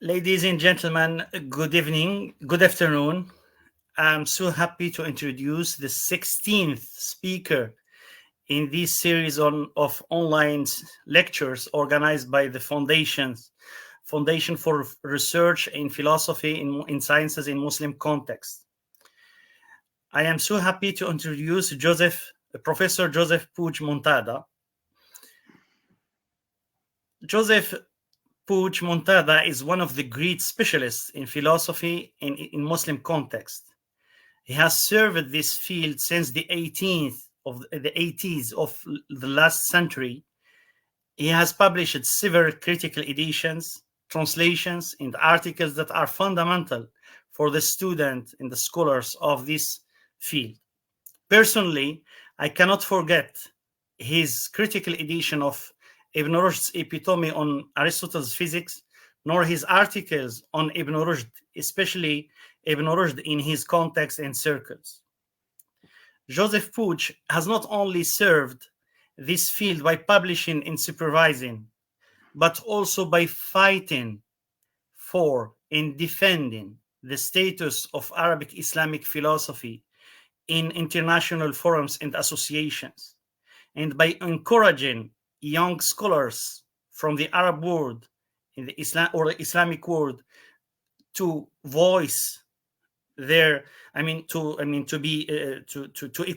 Ladies and gentlemen, good evening, good afternoon. I'm so happy to introduce the 16th speaker in this series of online lectures organized by the Foundation for Research in Philosophy in Sciences in Muslim Context. I am so happy to introduce Professor Josep Puig Montada. Josep Puig Montada is one of the great specialists in philosophy in Muslim context. He has served this field since the 80s of the last century. He has published several critical editions, translations, and articles that are fundamental for the student and the scholars of this field. Personally, I cannot forget his critical edition of Ibn Rushd's epitome on Aristotle's physics, nor his articles on Ibn Rushd, especially Ibn Rushd in his context and circles. Josep Puig has not only served this field by publishing and supervising, but also by fighting for and defending the status of Arabic Islamic philosophy in international forums and associations, and by encouraging young scholars from the Arab world in the Islamic world to voice their, to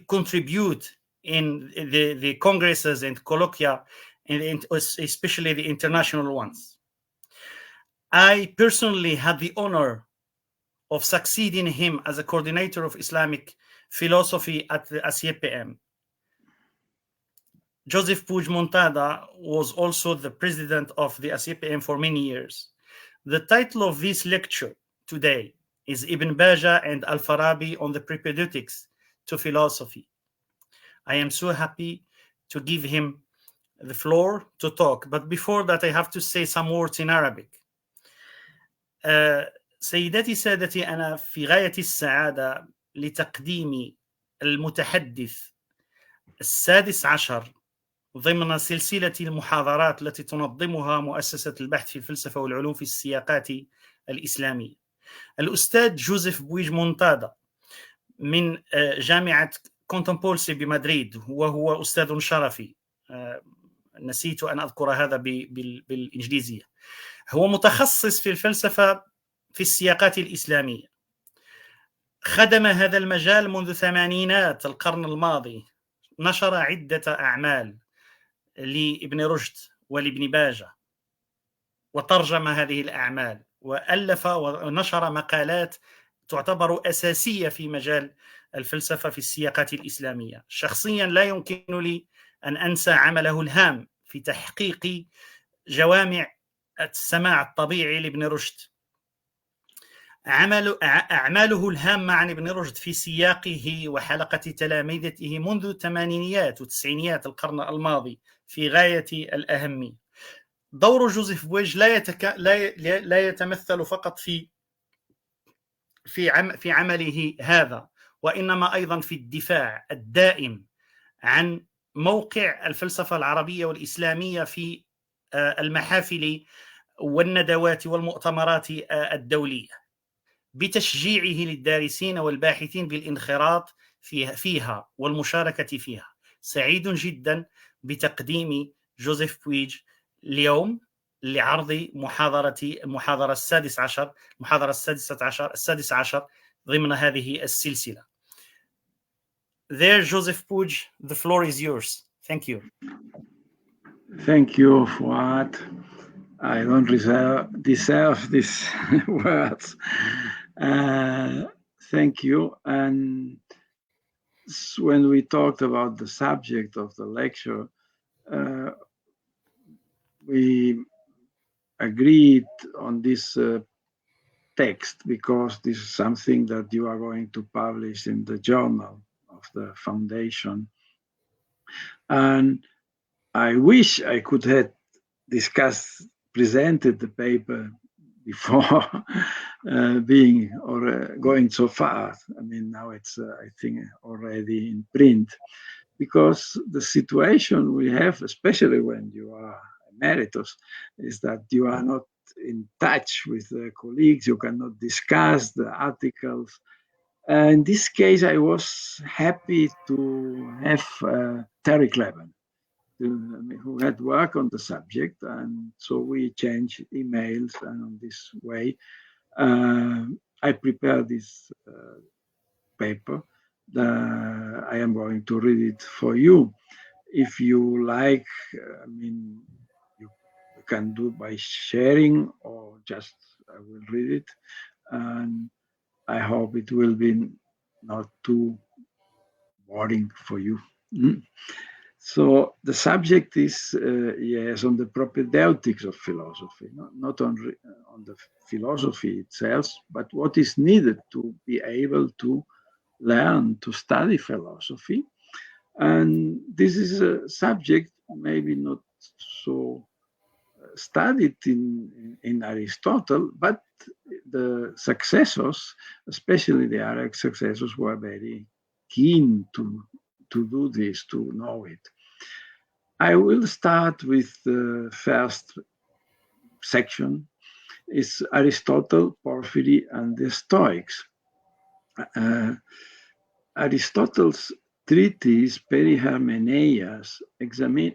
contribute in the congresses and colloquia, and especially the international ones. I personally had the honor of succeeding him as a coordinator of Islamic philosophy at the ASIPM. Josep Puig Montada was also the president of the ASIPM for many years. The title of this lecture today is Ibn Bajjah and al-Farabi on the Propaedeutics to philosophy. I am so happy to give him the floor to talk, but before that I have to say some words in Arabic. سيداتي سادتي، أنا في غاية السعادة لتقديم المتحدث السادس عشر ضمن سلسلة المحاضرات التي تنظمها مؤسسة البحث في الفلسفة والعلوم في السياقات الإسلامية، الأستاذ جوزيف بويج مونتادا من جامعة كونتمبولسي بمدريد، وهو أستاذ شرفي. نسيت أن أذكر هذا بالإنجليزية. هو متخصص في الفلسفة في السياقات الإسلامية. خدم هذا المجال منذ ثمانينات القرن الماضي. نشر عدة أعمال لابن رشد ولابن باجة، وترجم هذه الأعمال، وألف ونشر مقالات تعتبر أساسية في مجال الفلسفة في السياقات الإسلامية. شخصيا لا يمكن لي أن أنسى عمله الهام في تحقيق جوامع السماع الطبيعي لابن رشد. أعماله الهامة عن ابن رشد في سياقه وحلقة تلامذته منذ الثمانينيات والتسعينيات القرن الماضي في غاية الأهمية. دور جوزيف بويج لا يتمثل فقط في عمله هذا، وإنما أيضا في الدفاع الدائم عن موقع الفلسفة العربية والإسلامية في المحافل والندوات والمؤتمرات الدولية، بتشجيعه للدارسين والباحثين بالانخراط فيها والمشاركة فيها. سعيد جدا بتقديم جوزيف بويج اليوم لعرض المحاضرة السادسة عشر ضمن هذه السلسلة. There, Joseph Puig, the floor is yours. Thank you. Thank you, Fuad. I don't deserve these words. Thank you. And when we talked about the subject of the lecture, we agreed on this text because this is something that you are going to publish in the journal of the foundation. And I wish I could have presented the paper before being or going so far. I mean, now it's, I think, already in print, because the situation we have, especially when you are emeritus, is that you are not in touch with the colleagues, you cannot discuss the articles. In this case, I was happy to have Terry Cleven, who had worked on the subject, and so we exchanged emails, and on this way, I prepared this paper. I am going to read it for you. If you like, you can do it by sharing or just I will read it, and I hope it will be not too boring for you. So the subject is, on the propaedeutics of philosophy, not on the philosophy itself, but what is needed to be able to learn to study philosophy. And this is a subject maybe not so studied in Aristotle, but the successors, especially the Arab successors, were very keen to do this, to know it. I will start with the first section. It's Aristotle, Porphyry, and the Stoics. Aristotle's treatise Perihermeneias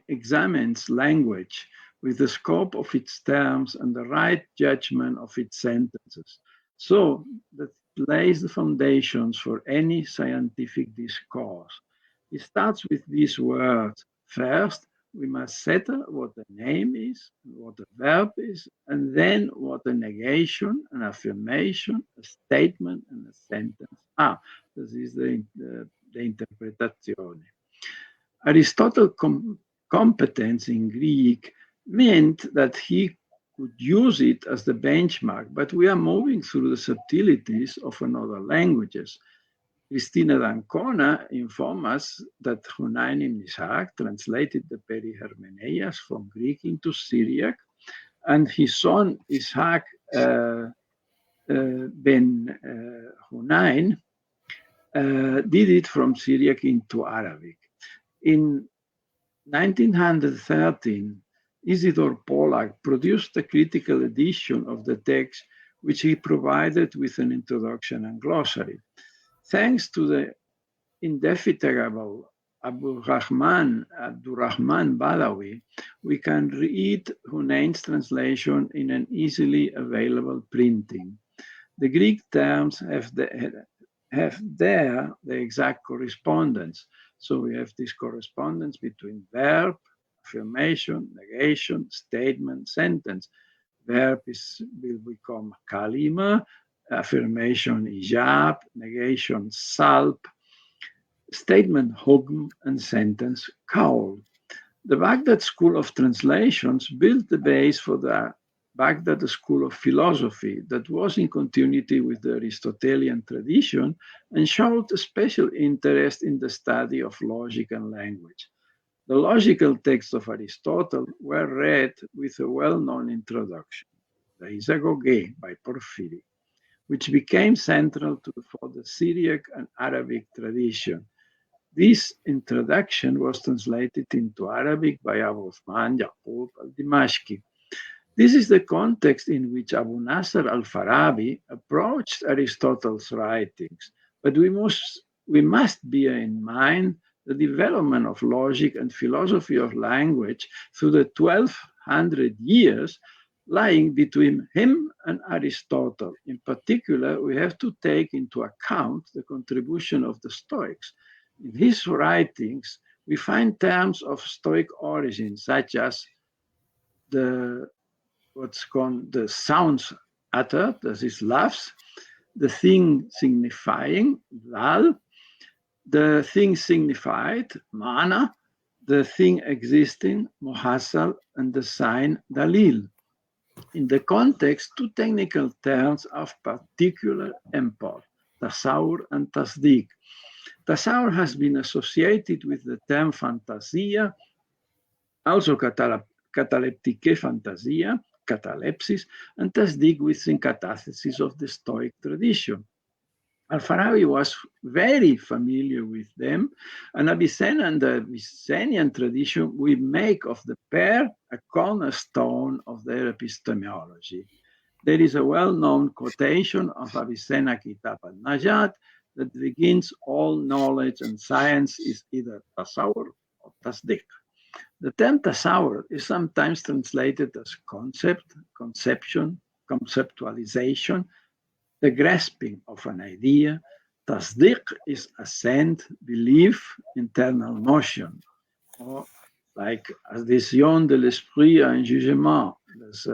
examines language with the scope of its terms and the right judgment of its sentences, so that it lays the foundations for any scientific discourse. It starts with these words. First, we must settle what the name is, what the verb is, and then what a negation, an affirmation, a statement, and a sentence are. This is the interpretazione. Aristotle's competence in Greek meant that he could use it as the benchmark, but we are moving through the subtleties of another languages. Cristina d'Ancona informs us that Hunayn ibn Ishaq translated the Perihermeneias from Greek into Syriac, and his son Ishaq ben Hunayn did it from Syriac into Arabic. In 1913, Isidor Polak produced a critical edition of the text, which he provided with an introduction and glossary. Thanks to the indefatigable Abdurrahman Badawi, we can read Hunayn's translation in an easily available printing. The Greek terms have there the exact correspondence. So we have this correspondence between verb, affirmation, negation, statement, sentence. Verb will become kalima, affirmation ijab, negation salb, statement hukm, and sentence kaul. The Baghdad School of Translations built the base for the Baghdad School of Philosophy that was in continuity with the Aristotelian tradition and showed a special interest in the study of logic and language. The logical texts of Aristotle were read with a well-known introduction, the Isagoge by Porphyry, which became central for the Syriac and Arabic tradition. This introduction was translated into Arabic by Abu Uthman Yaqub al-Dimashqi. This is the context in which Abu Nasr al-Farabi approached Aristotle's writings, but we must bear in mind the development of logic and philosophy of language through the 1200 years lying between him and Aristotle. In particular, we have to take into account the contribution of the Stoics. In his writings, we find terms of Stoic origin, such as what's called the sounds uttered, that is laughs, the thing signifying, val, the thing signified, mana, the thing existing, muhassal, and the sign, dalil. In the context, two technical terms of particular import, tasawwur and tasdiq. Tasawwur has been associated with the term fantasia, also cataleptike fantasia, catalepsis, and tasdiq with syncatathesis of the Stoic tradition. Al-Farabi was very familiar with them, and Avicenna and the Abyssinian tradition we make of the pair a cornerstone of their epistemology. There is a well-known quotation of Avicenna Kitab al-Najat that begins, all knowledge and science is either tasawwur or tasdiq. The term tasawwur is sometimes translated as concept, conception, conceptualization, the grasping of an idea. Tasdiq is assent, belief, internal notion, or like adhésion de l'esprit à un jugement. This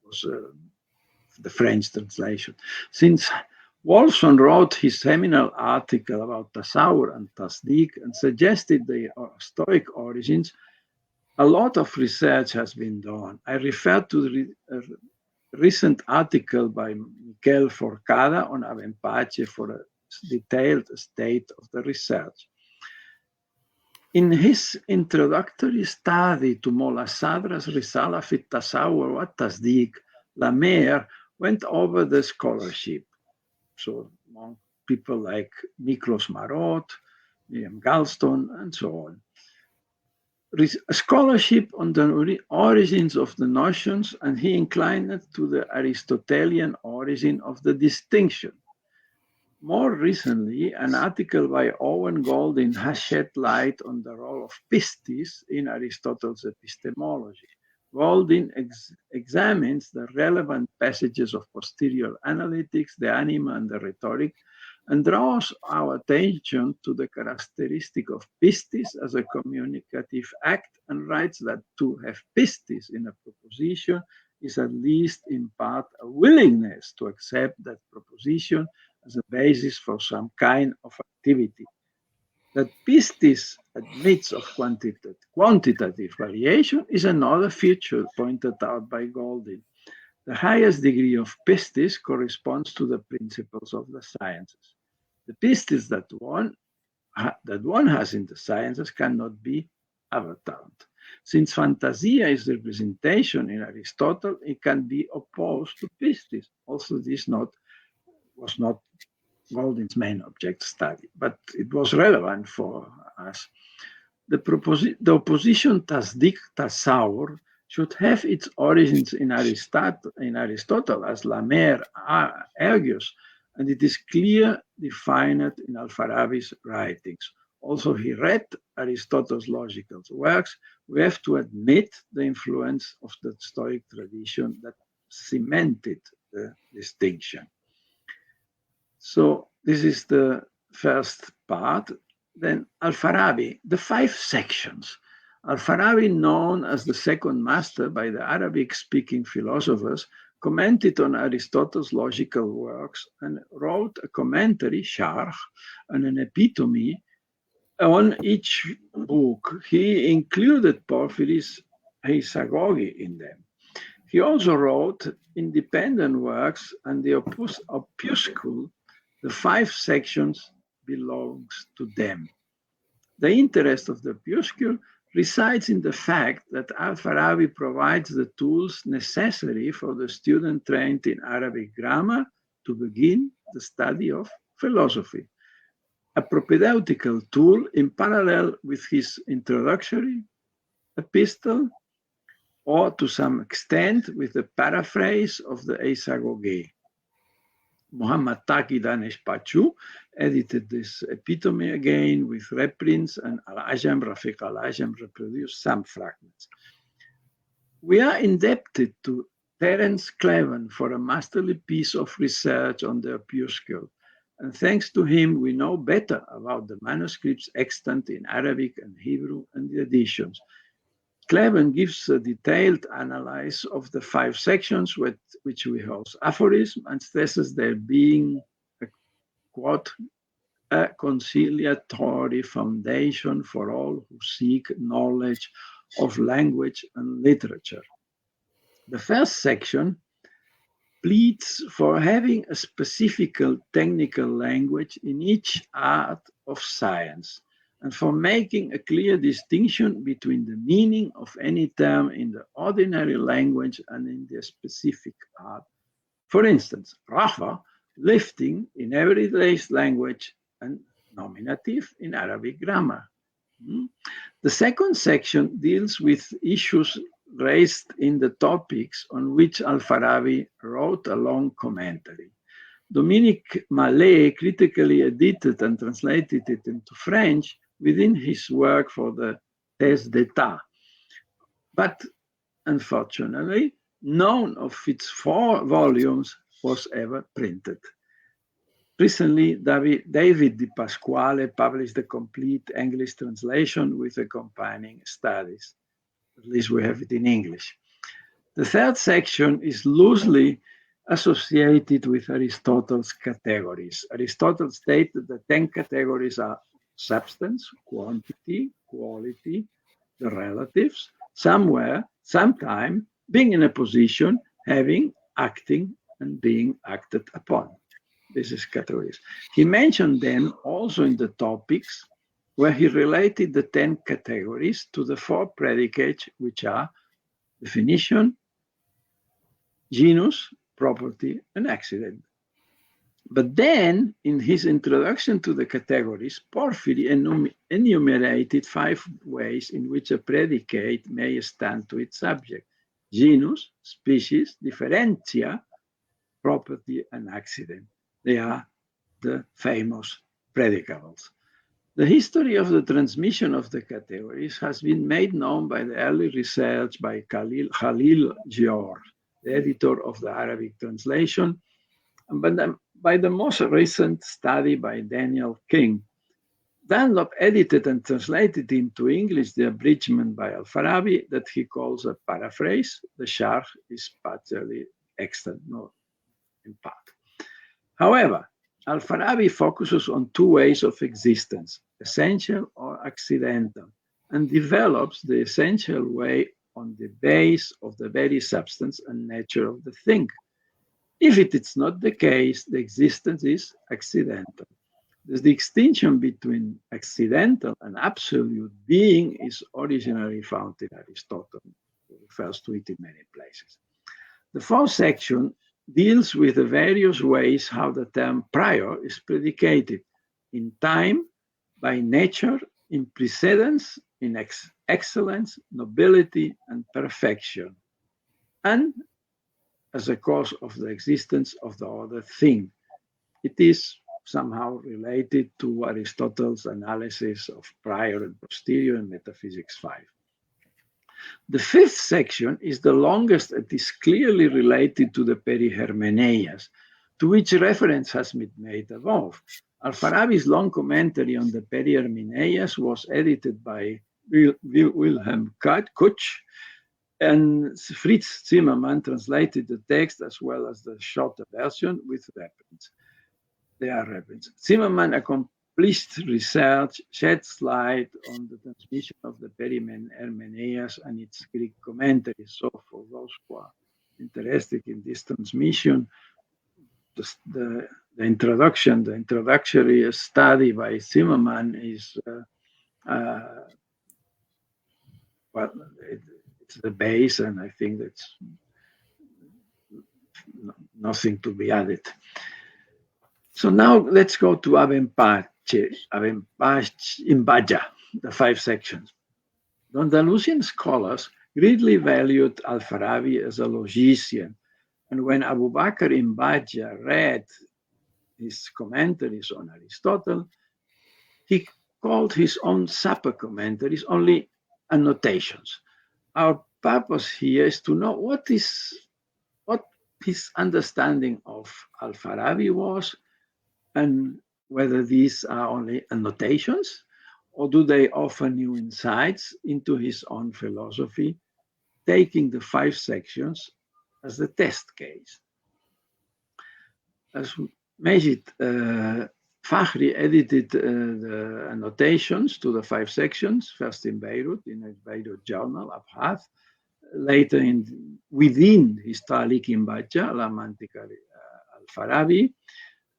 was the French translation. Since Wolfson wrote his seminal article about tasawwur and tasdiq and suggested the Stoic origins, a lot of research has been done. I refer to the recent article by Miquel Forcada on Ibn Bajjah for a detailed state of the research. In his introductory study to Mola Sadra's Risala fi Tasawwur wa Tasdiq, Lamer went over the scholarship. So among people like Miklos Marot, William Galston, and so on. Scholarship on the origins of the notions, and he inclined to the Aristotelian origin of the distinction. More recently, an article by Owen Goldin has shed light on the role of pistis in Aristotle's epistemology. Goldin examines the relevant passages of posterior analytics, the anima, and the rhetoric, and draws our attention to the characteristic of pistis as a communicative act, and writes that to have pistis in a proposition is at least in part a willingness to accept that proposition as a basis for some kind of activity. That pistis admits of quantitative variation is another feature pointed out by Goldin. The highest degree of pistis corresponds to the principles of the sciences. The pistis that one has in the sciences cannot be overturned. Since fantasia is representation in Aristotle, it can be opposed to pistis. Also, this was not Goldin's main object study, but it was relevant for us. The opposition tasdiq tasawwur should have its origins in Aristotle, as Lamer argues, and it is clearly defined in Al-Farabi's writings. Also, he read Aristotle's logical works. We have to admit the influence of the Stoic tradition that cemented the distinction. So this is the first part. Then Al-Farabi, the 5 sections. Al-Farabi, known as the second master by the Arabic-speaking philosophers, commented on Aristotle's logical works and wrote a commentary, sharh, and an epitome on each book. He included Porphyry's Isagogi in them. He also wrote independent works, and the opuscule, the 5 sections, belongs to them. The interest of the opuscule resides in the fact that Al-Farabi provides the tools necessary for the student trained in Arabic grammar to begin the study of philosophy. A propaedeutical tool in parallel with his introductory epistle, or to some extent with a paraphrase of the Isagoge. Muhammad Taqi Danesh Pachu edited this epitome again with reprints, and Al-Ajam, Rafiq Al-Ajam reproduced some fragments. We are indebted to Terence Cleven for a masterly piece of research on the opuscule, and thanks to him we know better about the manuscripts extant in Arabic and Hebrew and the editions. Cleven gives a detailed analysis of the 5 sections, which we host aphorism, and stresses there being a, quote, a conciliatory foundation for all who seek knowledge of language and literature. The first section pleads for having a specific technical language in each art of science, and for making a clear distinction between the meaning of any term in the ordinary language and in the specific art. For instance, Rahwa lifting in everyday language and nominative in Arabic grammar. The second section deals with issues raised in the topics on which al-Farabi wrote a long commentary. Dominique Mallet critically edited and translated it into French within his work for the Thèse d'État. But unfortunately, none of its 4 volumes was ever printed. Recently, David Di Pasquale published a complete English translation with accompanying studies. At least we have it in English. The third section is loosely associated with Aristotle's categories. Aristotle stated that 10 categories are substance, quantity, quality, the relatives, somewhere, sometime, being in a position, having, acting, and being acted upon. This is categories. He mentioned them also in the topics where he related the 10 categories to the 4 predicates, which are definition, genus, property, and accident. But then, in his introduction to the categories, Porphyry enumerated 5 ways in which a predicate may stand to its subject: genus, species, differentia, property, and accident. They are the famous predicables. The history of the transmission of the categories has been made known by the early research by Khalil Gior, the editor of the Arabic translation, and by the most recent study by Daniel King. Dunlop edited and translated into English the abridgment by al-Farabi that he calls a paraphrase. The sharh is partially extant, not in part. However, al-Farabi focuses on 2 ways of existence, essential or accidental, and develops the essential way on the base of the very substance and nature of the thing. If it is not the case, the existence is accidental. The distinction between accidental and absolute being is originally found in Aristotle, who refers to it in many places. The 4th section deals with the various ways how the term prior is predicated in time, by nature, in precedence, in excellence, nobility, and perfection, and as a cause of the existence of the other thing. It is somehow related to Aristotle's analysis of prior and posterior in Metaphysics 5. The 5th section is the longest and is clearly related to the Perihermeneias, to which reference has been made above. Al-Farabi's long commentary on the Perihermeneias was edited by Wilhelm Kutsch, and Fritz Zimmermann translated the text as well as the shorter version with reference. They are reference. Zimmermann accomplished research sheds light on the transmission of the Perihermeneias and its Greek commentaries. So for those who are interested in this transmission, the introductory study by Zimmermann is it's the base, and I think that's nothing to be added. So now let's go to Ibn Bajjah, the 5 sections. The Andalusian scholars greatly valued al-Farabi as a logician, and when Abu Bakr ibn Bajjah read his commentaries on Aristotle, he called his own supper commentaries only annotations. Our purpose here is to know what his understanding of al-Farabi was, and whether these are only annotations, or do they offer new insights into his own philosophy, taking the 5 sections as the test case. As Majid Fakhri edited the annotations to the 5 sections, first in Beirut, in a Beirut journal, Abhath, later within his Talik Ibn Bajjah, La Mantiqa al-Farabi,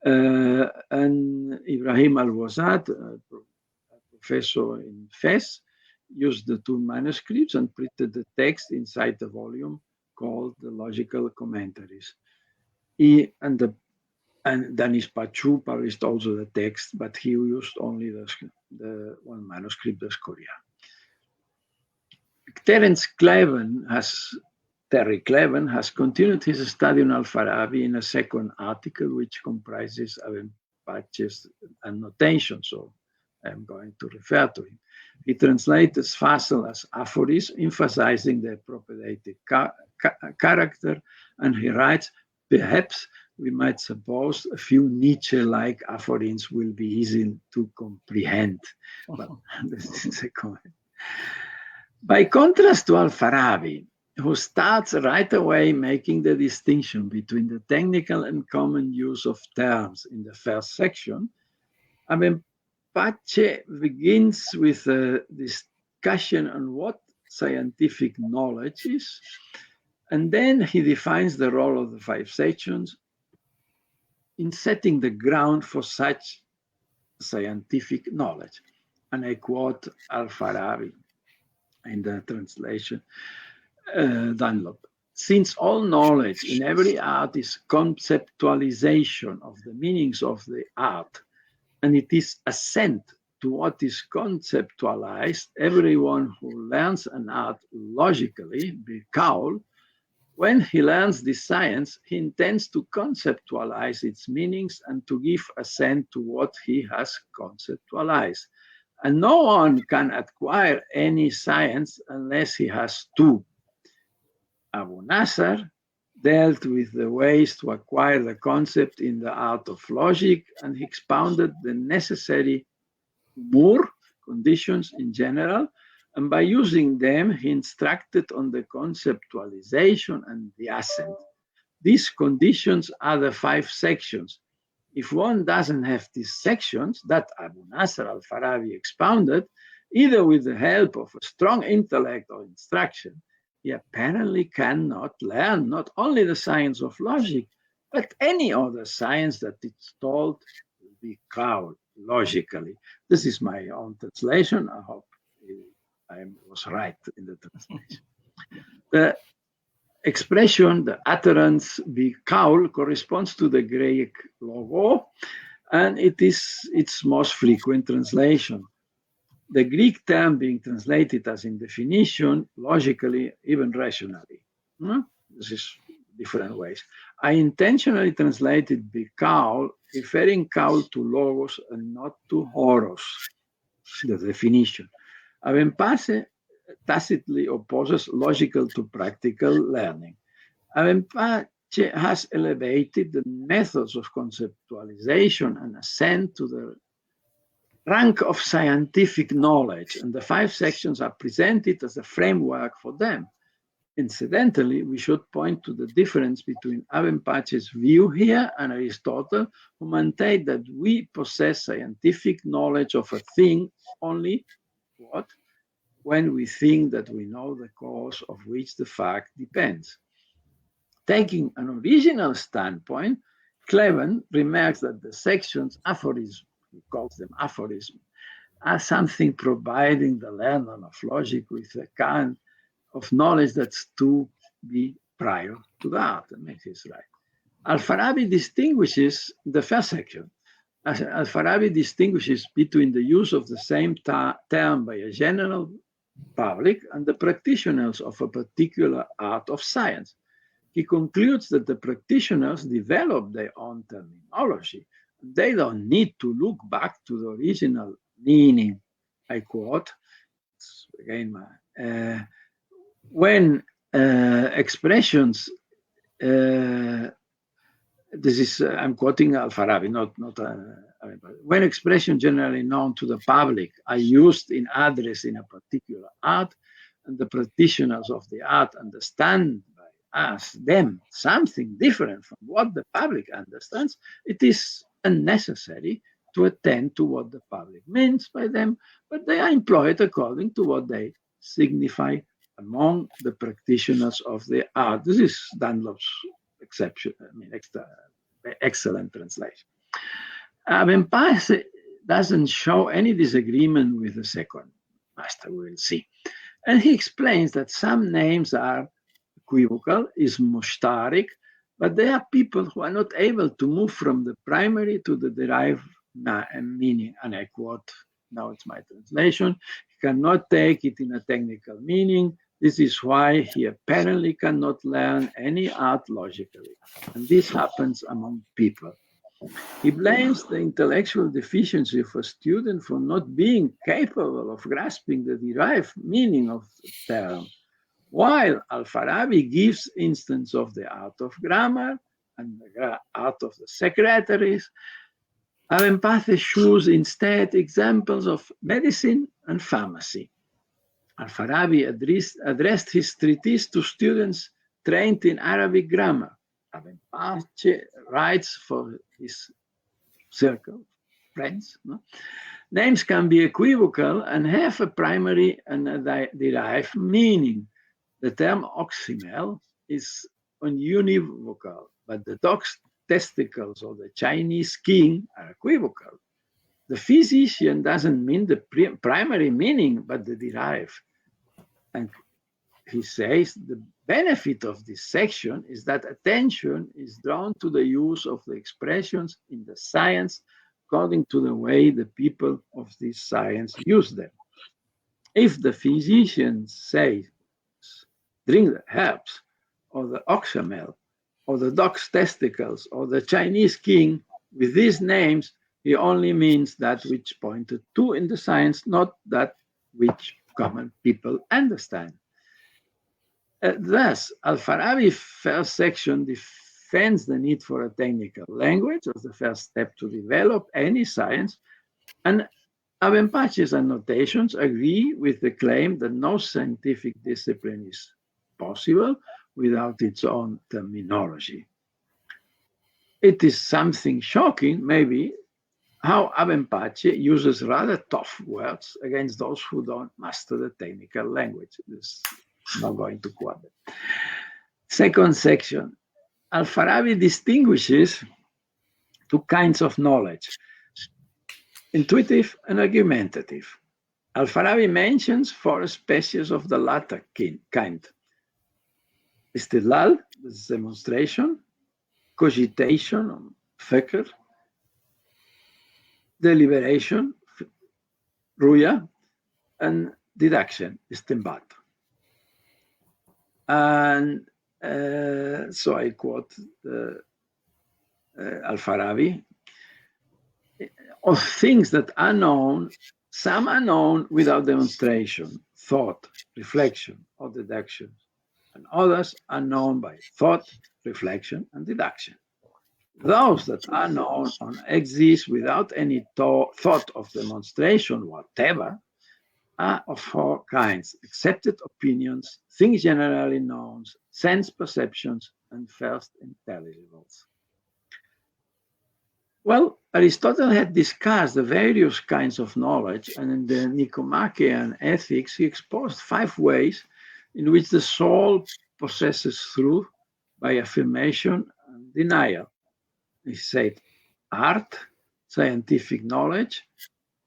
and Ibrahim al-Wazad, a professor in Fes, used the 2 manuscripts and printed the text inside the volume called the Logical Commentaries. And the And Danis Pachu published also the text, but he used only the one manuscript, the Scoria. Terry Cleven has continued his study on al-Farabi in a second article, which comprises patches and notation, so I'm going to refer to him. He translates Fasl as aphorism, emphasizing the propaedeutic character, and he writes, perhaps we might suppose a few Nietzsche-like aphorisms will be easy to comprehend. But this is a comment. By contrast to al-Farabi, who starts right away making the distinction between the technical and common use of terms in the first section, Bajjah begins with a discussion on what scientific knowledge is, and then he defines the role of the 5 sections in setting the ground for such scientific knowledge. And I quote al-Farabi in the translation, Dunlop. Since all knowledge in every art is conceptualization of the meanings of the art, and it is assent to what is conceptualized, everyone who learns an art logically, Bikaul, when he learns this science, he intends to conceptualize its meanings and to give assent to what he has conceptualized. And no one can acquire any science unless he has two. Abu Nasr dealt with the ways to acquire the concept in the art of logic, and he expounded the necessary umur, conditions in general, and by using them, he instructed on the conceptualization and the assent. These conditions are the 5 sections. If one doesn't have these sections that Abu Nasr al-Farabi expounded, either with the help of a strong intellect or instruction, he apparently cannot learn not only the science of logic, but any other science that it's told will be called logically. This is my own translation. I hope I was right in the translation. The expression, the utterance, bikaul, corresponds to the Greek logo, and it is its most frequent translation. The Greek term being translated as in definition, logically, even rationally. This is different ways. I intentionally translated bikaul, referring kaul to logos and not to horos, the definition. Bajjah tacitly opposes logical to practical learning. Bajjah has elevated the methods of conceptualization and assent to the rank of scientific knowledge, and the 5 sections are presented as a framework for them. Incidentally, we should point to the difference between Bajjah's view here and Aristotle, who maintained that we possess scientific knowledge of a thing only when we think that we know the cause of which the fact depends. Taking an original standpoint, Cleven remarks that the sections aphorism, he calls them aphorism, are something providing the learner of logic with a kind of knowledge that's to be prior to the art. And makes it right. Al-Farabi distinguishes the first section. Al-Farabi distinguishes between the use of the same term by a general public and the practitioners of a particular art of science. He concludes that the practitioners develop their own terminology. They don't need to look back to the original meaning. I quote, again, when expressions, this is, I'm quoting al-Farabi, when expressions generally known to the public are used in addressing a particular art, and the practitioners of the art understand by us, them, something different from what the public understands, it is unnecessary to attend to what the public means by them, but they are employed according to what they signify among the practitioners of the art. This is Dunlop's exception, excellent translation. Bajjah doesn't show any disagreement with the second master, we will see. And he explains that some names are equivocal, is mushtarik, But there are people who are not able to move from the primary to the derived meaning. And I quote, now it's my translation, he cannot take it in a technical meaning. This is why he apparently cannot learn any art logically. And this happens among people. He blames the intellectual deficiency of a student for not being capable of grasping the derived meaning of the term, while al-Farabi gives instance of the art of grammar and the art of the secretaries. Al-Empathy shows instead examples of medicine and pharmacy. Al-Farabi addressed his treatise to students trained in Arabic grammar. Al-Empathy writes for his circle, friends. No? Names can be equivocal and have a primary and a derived meaning. The term oxymel is univocal, but the dog's testicles or the Chinese king are equivocal. The physician doesn't mean the primary meaning, but the derived. And he says the benefit of this section is that attention is drawn to the use of the expressions in the science according to the way the people of this science use them. If the physician says, drink the herbs, or the oxymel, or the dog's testicles, or the Chinese king, with these names, he only means that which pointed to in the science, not that which common people understand. Thus, al-Farabi's first section defends the need for a technical language as the first step to develop any science, and Al-Empathy's annotations agree with the claim that no scientific discipline is possible without its own terminology. It is something shocking, maybe, how Al-Empathy uses rather tough words against those who don't master the technical language. I'm not going to quote it. Second section, Al-Farabi distinguishes two kinds of knowledge, intuitive and argumentative. Al-Farabi mentions four species of the latter kind. Istidlal, this is demonstration, cogitation, fikr, deliberation, ruya, and deduction, istinbat. And so I quote Al-Farabi, of things that are known, some are known without demonstration, thought, reflection, or deduction, and others are known by thought, reflection, and deduction. Those that are known or exist without any thought of demonstration whatever are of four kinds: accepted opinions, things generally known, sense perceptions, and first intelligibles. Well, Aristotle had discussed the various kinds of knowledge, and in the Nicomachean Ethics, he exposed 5 ways in which the soul possesses truth by affirmation and denial. He said art, scientific knowledge,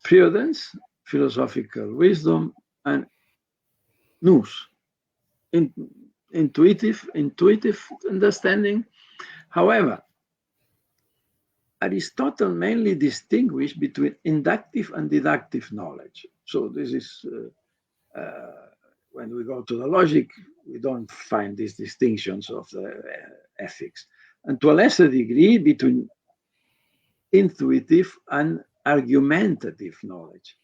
prudence, philosophical wisdom, and nous, intuitive understanding. However, Aristotle mainly distinguished between inductive and deductive knowledge. So this is, when we go to the logic, we don't find these distinctions of the ethics. And to a lesser degree, between intuitive and argumentative knowledge.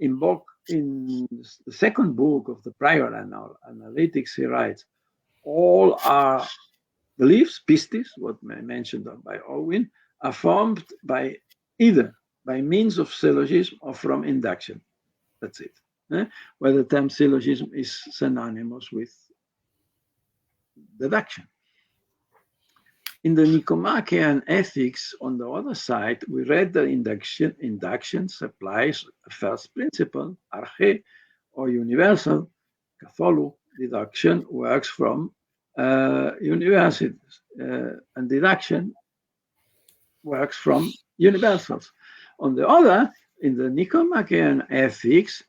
In the second book of the Prior Analytics, he writes, all our beliefs, pistis, what mentioned by Owen, are formed by either by means of syllogism or from induction. That's it. Where the term syllogism is synonymous with deduction. In the Nicomachean Ethics, on the other side, we read that induction supplies a first principle, arche, or universal, katholu. Deduction works from universities, and deduction works from universals. On the other, in the Nicomachean Ethics,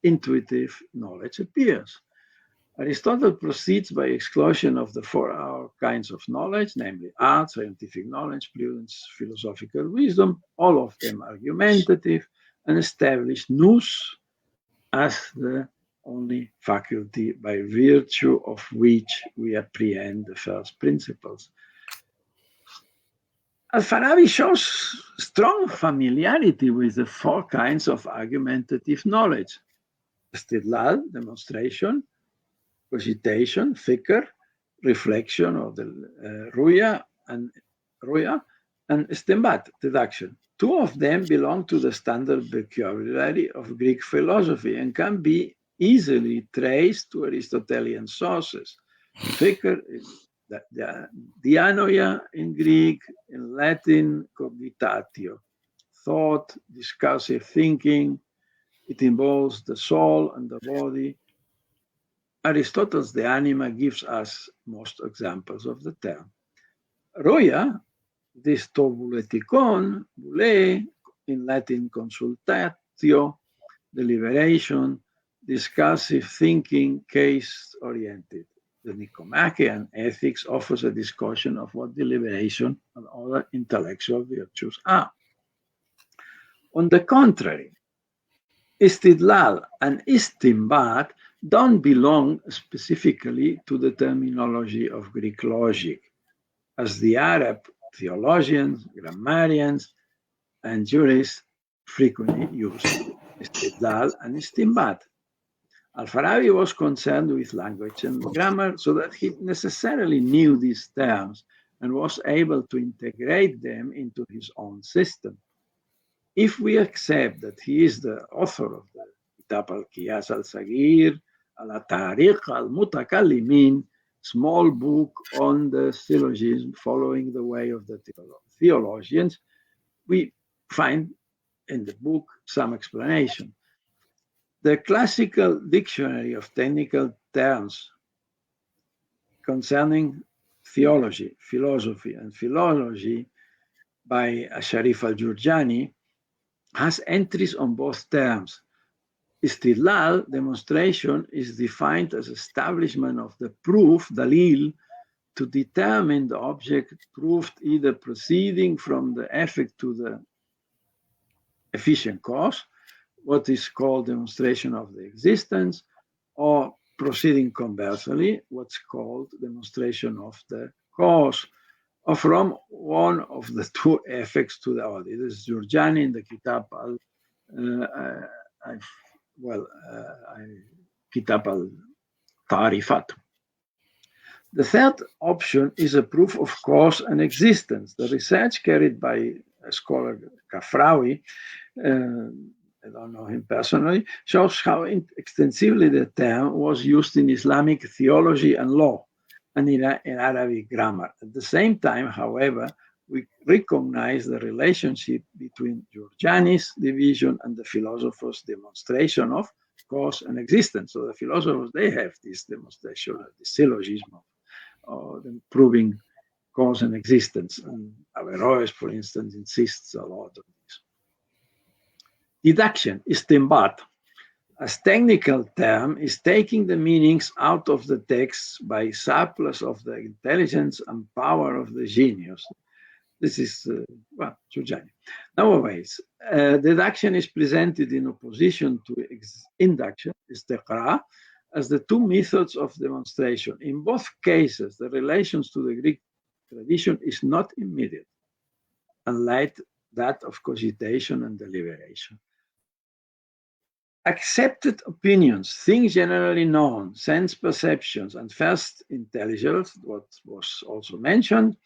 intuitive knowledge appears. Aristotle proceeds by exclusion of the four kinds of knowledge, namely art, scientific knowledge, prudence, philosophical wisdom, all of them argumentative, and establish nous as the only faculty by virtue of which we apprehend the first principles. Al-Farabi shows strong familiarity with the four kinds of argumentative knowledge: istidlal, demonstration; cogitation, fikr; reflection, or the ruya, and istinbat, deduction. Two of them belong to the standard vocabulary of Greek philosophy and can be easily traced to Aristotelian sources. Fikr is dianoia in Greek, in Latin, cogitatio, thought, discursive thinking. It involves the soul and the body. Aristotle's De Anima gives us most examples of the term. Roia, distobuleticon, bule, in Latin consultatio, deliberation, discursive thinking, case-oriented. The Nicomachean Ethics offers a discussion of what deliberation and other intellectual virtues are. On the contrary, istidlal and istinbat don't belong specifically to the terminology of Greek logic, as the Arab theologians, grammarians, and jurists frequently use istidlal and istinbat. Al-Farabi was concerned with language and grammar, so that he necessarily knew these terms and was able to integrate them into his own system. If we accept that he is the author of the Kitab al-Qiyas al-Saghir, al-Tariq al-Mutakallimin, small book on the syllogism following the way of the theologians, we find in the book some explanation. The classical dictionary of technical terms concerning theology, philosophy, and philology by Sharif al-Jurjani has entries on both terms. Istidlal, demonstration, is defined as establishment of the proof, dalil, to determine the object proved, either proceeding from the effect to the efficient cause, what is called demonstration of the existence, or proceeding conversely, what's called demonstration of the cause, or from one of the two effects to the other. This is Jurjani in the Kitab Kitab al-Tarifat. The third option is a proof of cause and existence. The research carried by scholar Kafraoui, I don't know him personally, shows how extensively the term was used in Islamic theology and law, and in Arabic grammar. At the same time, however, we recognize the relationship between Jurjani's division and the philosophers' demonstration of cause and existence. So the philosophers, they have this demonstration, the syllogism of them proving cause and existence. And Averroes, for instance, insists a lot on this. Deduction, istinbat, as technical term, is taking the meanings out of the text by surplus of the intelligence and power of the genius. This is, Jurjani. Nowadays, deduction is presented in opposition to induction, istiqra, as the two methods of demonstration. In both cases, the relations to the Greek tradition is not immediate, unlike that of cogitation and deliberation. Accepted opinions, things generally known, sense perceptions, and first intelligence, what was also mentioned,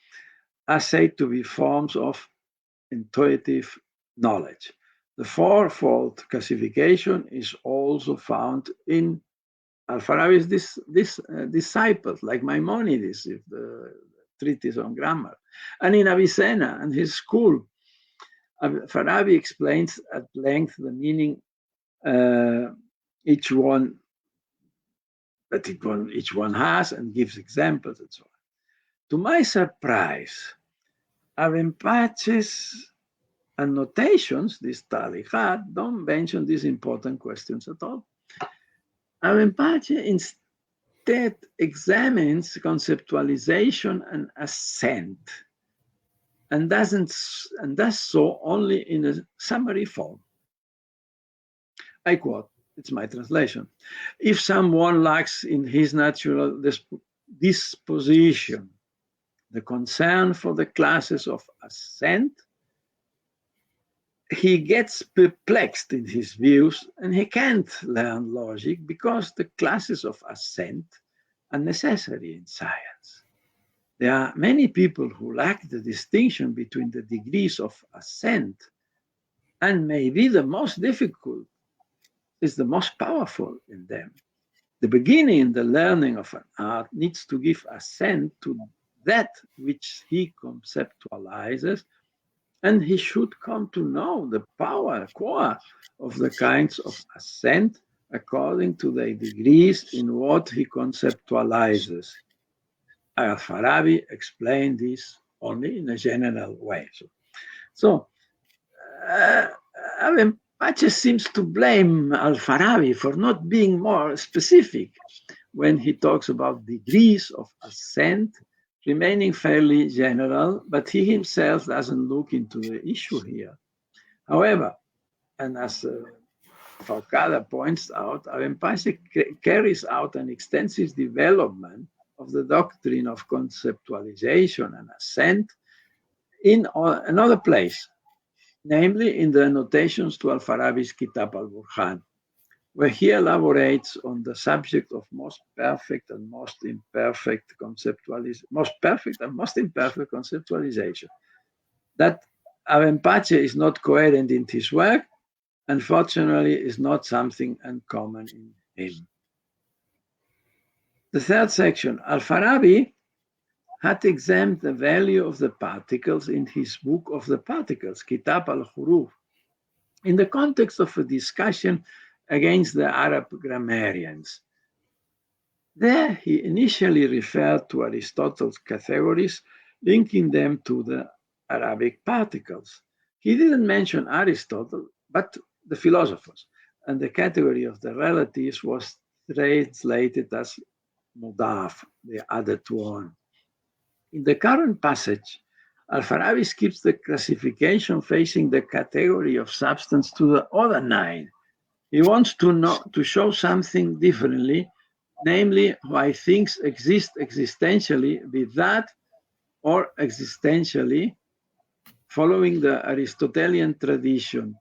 are said to be forms of intuitive knowledge. The fourfold classification is also found in Al-Farabi's disciples, like Maimonides, the treatise on grammar, and in Avicenna and his school. Al-Farabi explains at length the meaning each one has, and gives examples and so on. To my surprise, Avenpache's annotations, this tariqat, don't mention these important questions at all. Avenpache that examines conceptualization and assent, and does so only in a summary form. I quote, it's my translation. If someone lacks in his natural disposition the concern for the classes of assent, he gets perplexed in his views and he can't learn logic because the classes of assent are necessary in science. There are many people who lack the distinction between the degrees of assent, and maybe the most difficult is the most powerful in them. The beginning in the learning of an art needs to give assent to that which he conceptualizes, and he should come to know the core of the kinds of assent according to their degrees in what he conceptualizes. Al-Farabi explained this only in a general way. So Ibn Bajjah seems to blame Al-Farabi for not being more specific when he talks about degrees of assent, remaining fairly general, but he himself doesn't look into the issue here. However, and as Foucault points out, Ibn Bajjah carries out an extensive development of the doctrine of conceptualization and assent in another place, namely in the annotations to Al-Farabi's Kitab al-Burhan, where he elaborates on the subject of most perfect and most imperfect conceptualization. That Ibn Bajjah is not coherent in his work, unfortunately, is not something uncommon in him. The third section, Al-Farabi had examined the value of the particles in his book of the particles, Kitab al-Huruf, in the context of a discussion against the Arab grammarians. There he initially referred to Aristotle's categories, linking them to the Arabic particles. He didn't mention Aristotle, but the philosophers, and the category of the relatives was translated as mudaf, the added one. In the current passage, Al-Farabi skips the classification facing the category of substance to the other 9. He wants to show something differently, namely why things exist existentially with that or existentially, following the Aristotelian tradition.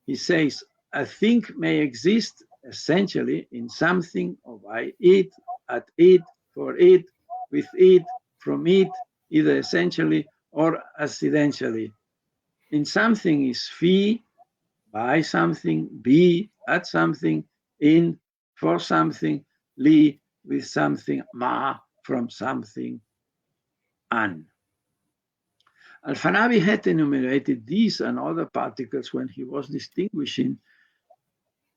He says, a thing may exist essentially in something or by it, at it, for it, with it, from it, either essentially or accidentally. In something is phi, by something, be, at something, in, for something, li, with something, ma, from something, an. Al-Farabi had enumerated these and other particles when he was distinguishing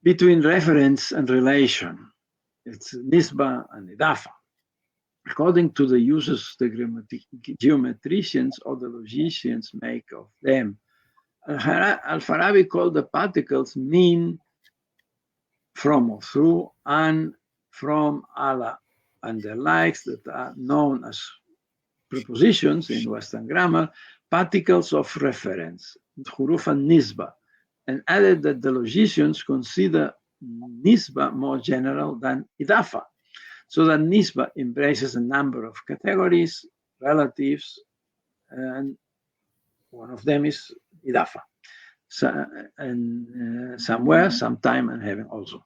between reference and relation. It's nisba and idafa. According to the uses the geometricians or the logicians make of them, Al-Farabi called the particles mean, from or through, and from, ala, and the likes that are known as prepositions in Western grammar, particles of reference, huruf and nisba, and added that the logicians consider nisba more general than idafa, so that nisba embraces a number of categories, relatives, and one of them is idafa. So, and somewhere, sometime, and having also.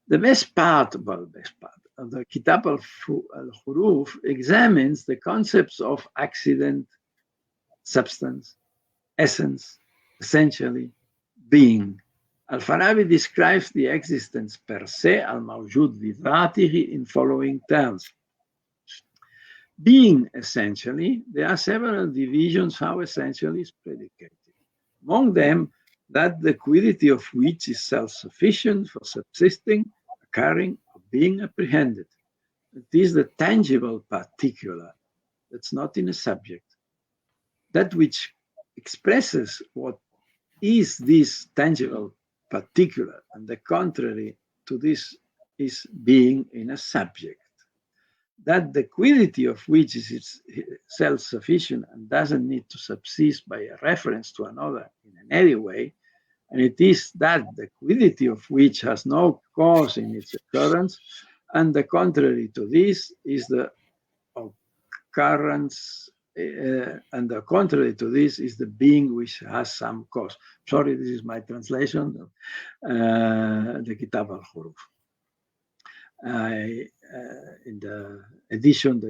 The best part of the Kitab al-Huruf examines the concepts of accident, substance, essence, essentially, being. Al-Farabi describes the existence per se, al-mawjud bidhatihi, in following terms. Being, essentially, there are several divisions how essentially is predicated. Among them, that the quiddity of which is self-sufficient for subsisting, occurring, or being apprehended. It is the tangible particular that's not in a subject. That which expresses what is this tangible particular, and the contrary to this is being in a subject. that the quiddity of which is self-sufficient and doesn't need to subsist by a reference to another in any way, and it is that the quiddity of which has no cause in its occurrence, and the contrary to this is the occurrence, and the contrary to this is the being which has some cause. Sorry, this is my translation of the Kitab al-Huruf. In the edition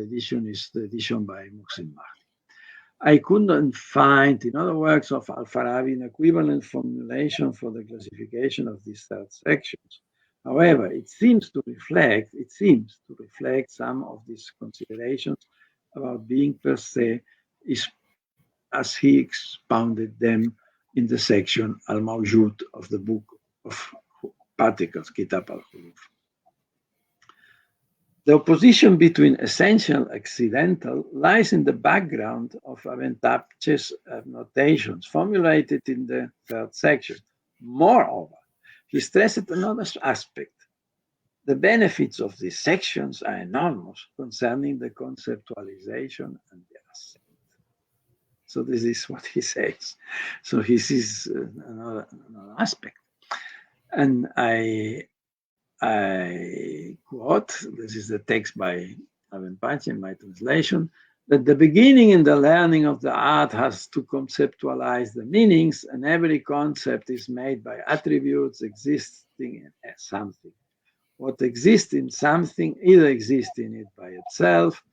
is the edition by Muhsin Mahdi. I couldn't find in other works of al-Farabi an equivalent formulation for the classification of these third sections. However, it seems to reflect some of these considerations about being per se, as he expounded them in the section al-Mawjud of the book of Particles, Kitab al-Huruf. The opposition between essential and accidental lies in the background of Ibn Bajjah's notations formulated in the third section. Moreover, he stressed another aspect. The benefits of these sections are enormous concerning the conceptualization and the assent. So this is what he says. So this is another aspect. And I quote, this is the text by Ibn Bajjah in my translation, that the beginning in the learning of the art has to conceptualize the meanings, and every concept is made by attributes existing in something. What exists in something either exists in it by itself,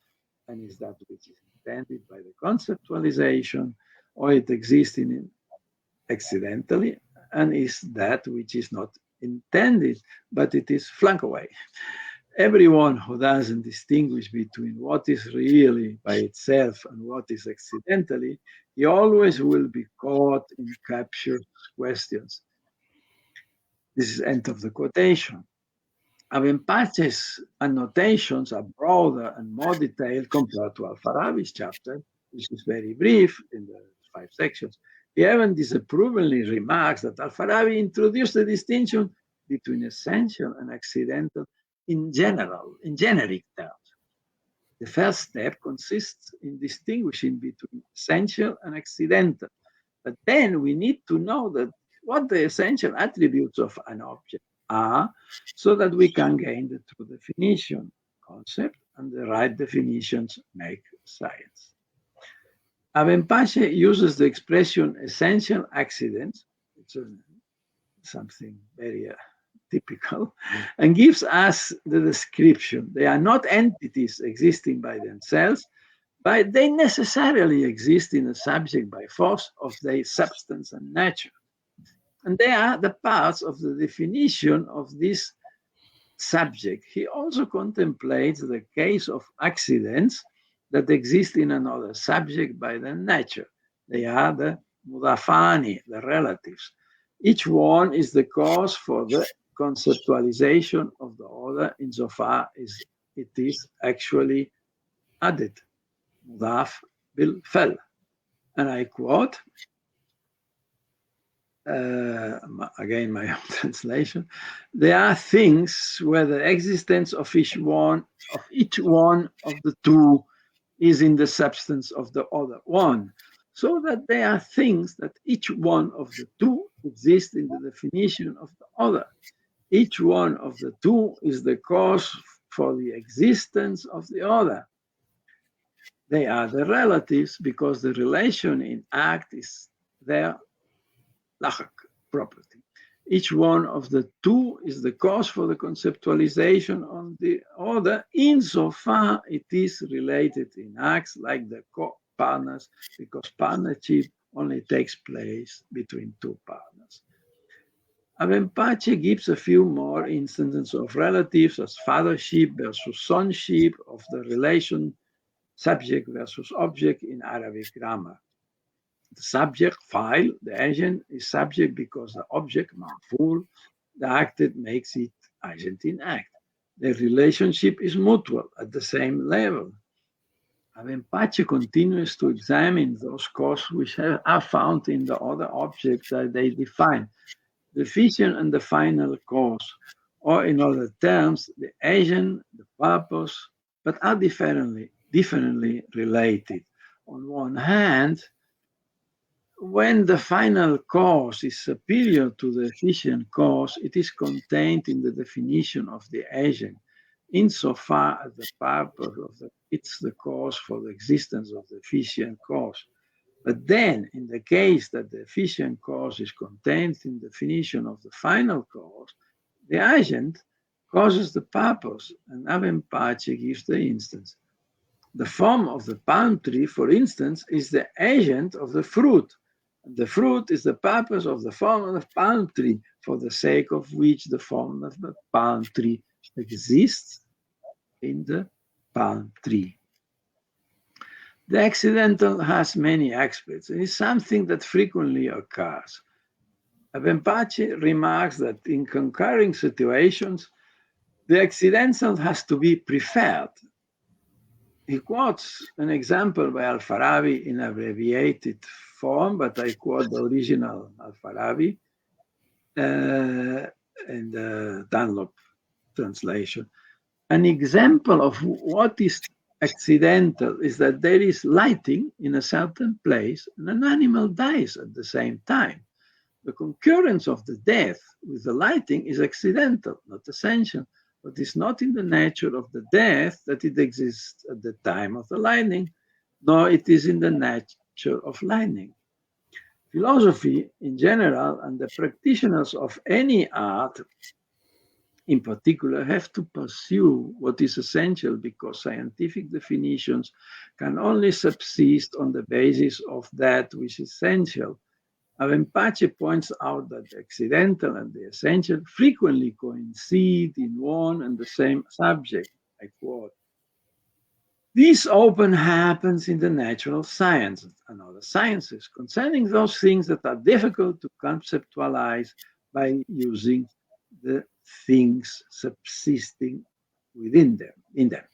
and is that which is intended by the conceptualization, or it exists in it accidentally, and is that which is not intended, but it is flung away. Everyone who doesn't distinguish between what is really by itself and what is accidentally, he always will be caught in captious questions. This is end of the quotation. Ibn Bajjah's annotations are broader and more detailed compared to al-Farabi's chapter, which is very brief in the 5 sections. He even disapprovingly remarks that al-Farabi introduced the distinction between essential and accidental in generic terms. The first step consists in distinguishing between essential and accidental. But then we need to know that what the essential attributes of an object are, so that we can gain the true definition concept, and the right definitions make science. Ibn Bajjah uses the expression essential accidents, it's something very typical, and gives us the description. They are not entities existing by themselves, but they necessarily exist in a subject by force of their substance and nature. And they are the parts of the definition of this subject. He also contemplates the case of accidents that exist in another subject by their nature. They are the mudafani, the relatives. Each one is the cause for the conceptualization of the other insofar as it is actually added. Mudaf bil fal. And I quote, again my own translation, there are things where the existence of each one of the two is in the substance of the other one, so that there are things that each one of the two exists in the definition of the other. Each one of the two is the cause for the existence of the other. They are the relatives because the relation in act is their lahak property. Each one of the two is the cause for the conceptualization of the other, insofar it is related in acts like the co-partners, because partnership only takes place between two partners. Ibn Bajjah gives a few more instances of relatives as fathership versus sonship, of the relation subject versus object in Arabic grammar. The subject, file, the agent, is subject because the object, maf'ul, the acted makes it agent in act. The relationship is mutual at the same level. Ibn Bajjah continues to examine those causes which are found in the other objects that they define. The vision and the final cause, or in other terms, the agent, the purpose, but are differently related. On one hand, when the final cause is superior to the efficient cause, it is contained in the definition of the agent, insofar as the purpose of it's the cause for the existence of the efficient cause. But then, in the case that the efficient cause is contained in the definition of the final cause, the agent causes the purpose, and Ibn Bajjah gives the instance. The form of the palm tree, for instance, is the agent of the fruit. The fruit is the purpose of the form of the palm tree, for the sake of which the form of the palm tree exists in the palm tree. The accidental has many aspects. It is something that frequently occurs. Ibn Bajjah remarks that in concurring situations, the accidental has to be preferred. He quotes an example by al-Farabi in abbreviated form, but I quote the original al-Farabi in the Dunlop translation. An example of what is accidental is that there is lighting in a certain place and an animal dies at the same time. The concurrence of the death with the lighting is accidental, not essential, but is not in the nature of the death that it exists at the time of the lightning, nor it is in the nature of lightning. Philosophy in general and the practitioners of any art in particular have to pursue what is essential, because scientific definitions can only subsist on the basis of that which is essential. Ibn Bajjah points out that the accidental and the essential frequently coincide in one and the same subject. I quote, "This often happens in the natural sciences and other sciences concerning those things that are difficult to conceptualize by using the things subsisting within them, in them.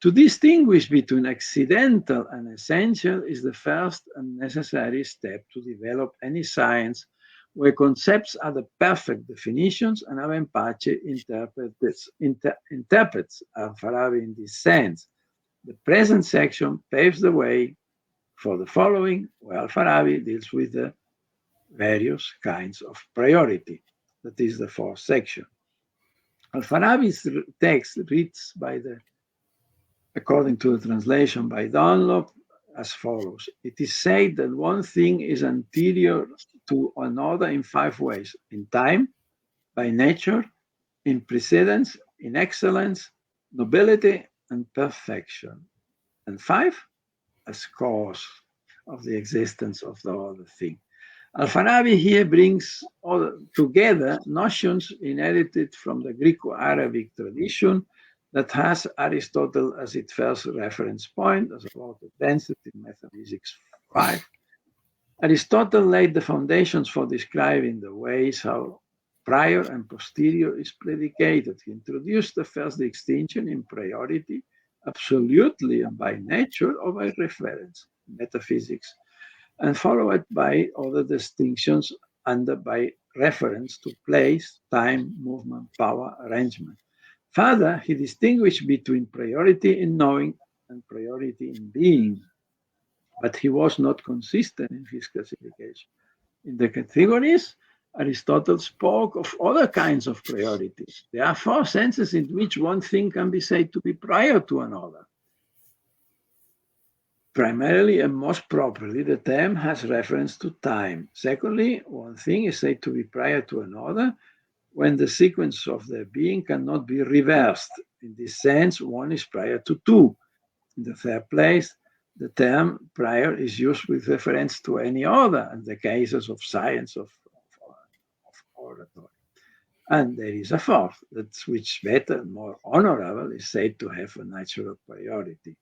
To distinguish between accidental and essential is the first and necessary step to develop any science where concepts are the perfect definitions, and Ibn Bajjah interprets al-Farabi in this sense. The present section paves the way for the following, where al-Farabi deals with the various kinds of priority. That is the fourth section. Al-Farabi's text reads according to the translation by Dunlop, as follows. It is said that one thing is anterior to another in 5 ways: in time, by nature, in precedence, in excellence, nobility, and perfection. And 5, as cause of the existence of the other thing. Al-Farabi here brings together notions inherited from the Greco-Arabic tradition that has Aristotle as its first reference point, as about advanced in Metaphysics 5. Aristotle laid the foundations for describing the ways how prior and posterior is predicated. He introduced the first distinction in priority, absolutely and by nature or by reference, metaphysics, and followed by other distinctions under by reference to place, time, movement, power, arrangement. Further, he distinguished between priority in knowing and priority in being, but he was not consistent in his classification. In the categories, Aristotle spoke of other kinds of priorities. There are 4 senses in which one thing can be said to be prior to another. Primarily and most properly, the term has reference to time. Secondly, one thing is said to be prior to another when the sequence of their being cannot be reversed. In this sense, one is prior to 2. In the third place, the term prior is used with reference to any other in the cases of science of oratory. And there is a fourth, that's which better, more honorable, is said to have a natural priority.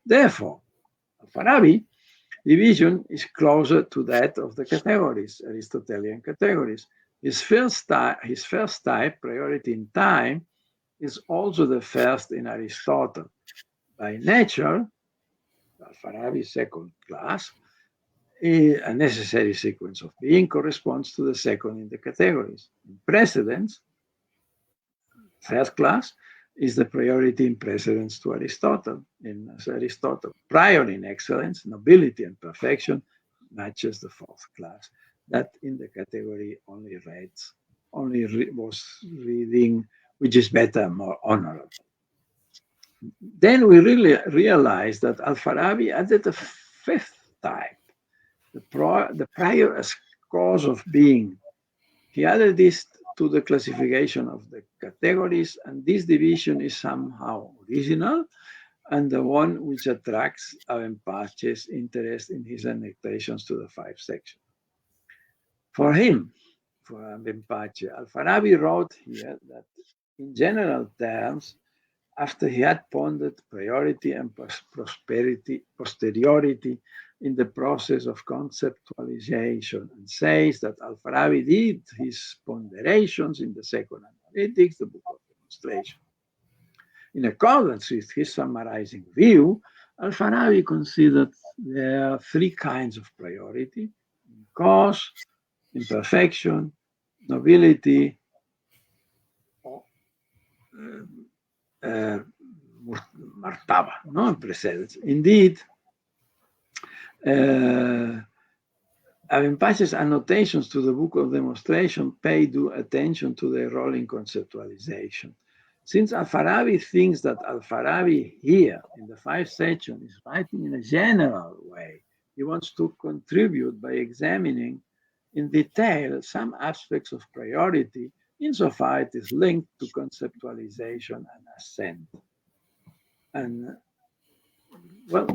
Therefore, Farabi division is closer to that of the categories, Aristotelian categories. His first type, priority in time, is also the first in Aristotle. By nature, Farabi's second class, a necessary sequence of being corresponds to the second in the categories. In precedence, third class, is the priority in precedence to Aristotle. As Aristotle, prior in excellence, nobility, and perfection matches the fourth class. That in the category only was reading, which is better, more honorable. Then we really realized that al-Farabi added a fifth type, the prior as cause of being. He added this to the classification of the categories, and this division is somehow original and the one which attracts Ibn Bajjah's interest in his annotations to the 5 sections. For him, for Ibn Bajjah, al-Farabi wrote here that in general terms, after he had pondered priority and posteriority in the process of conceptualization, and says that al-Farabi did his ponderations in the second analytics, the book of demonstration. In accordance with his summarizing view, al-Farabi considered there are 3 kinds of priority: cause, imperfection, nobility, martaba, no precedence. Indeed, Ibn Bajjah's annotations to the book of demonstration pay due attention to their role in conceptualization. Since al-Farabi thinks that al-Farabi here in the 5 section is writing in a general way, he wants to contribute by examining in detail some aspects of priority insofar it is linked to conceptualization and assent. And well,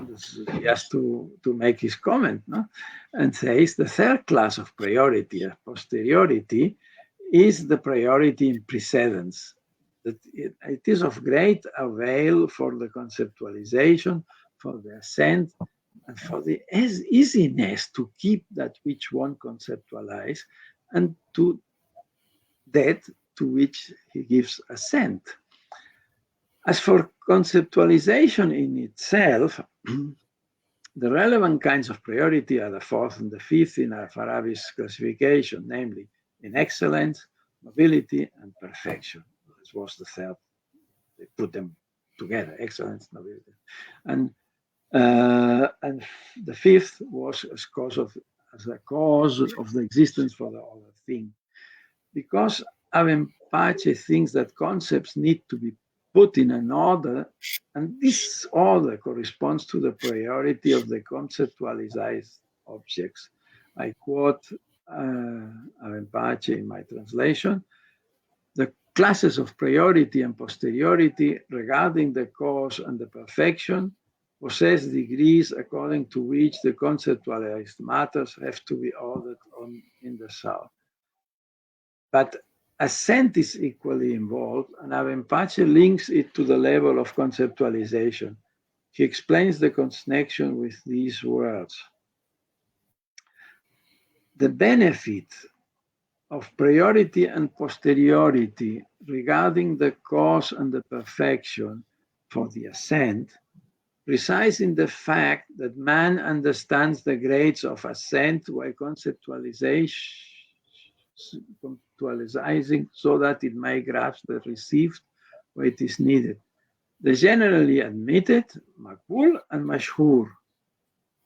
he has to make his comment, no? And says the 3rd class of priority, posteriority, is the priority in precedence. That it is of great avail for the conceptualization, for the assent, and for the easiness to keep that which one conceptualize and to that to which he gives assent. As for conceptualization in itself, the relevant kinds of priority are the 4th and the 5th in al-Farabi's classification, namely in excellence, nobility, and perfection. This was the 3rd. They put them together, excellence, nobility. And the 5th was as a cause of the existence for the other thing. Because Ibn Bajjah thinks that concepts need to be put in an order, and this order corresponds to the priority of the conceptualized objects. I quote Ibn Bajjah in my translation: the classes of priority and posteriority regarding the cause and the perfection possess degrees according to which the conceptualized matters have to be ordered in the south. But assent is equally involved, and Ibn Bajjah links it to the level of conceptualization. He explains the connection with these words. The benefit of priority and posteriority regarding the cause and the perfection for the assent resides in the fact that man understands the grades of assent while conceptualizing so that it may grasp the received where it is needed. The generally admitted, maqbul and mashhur,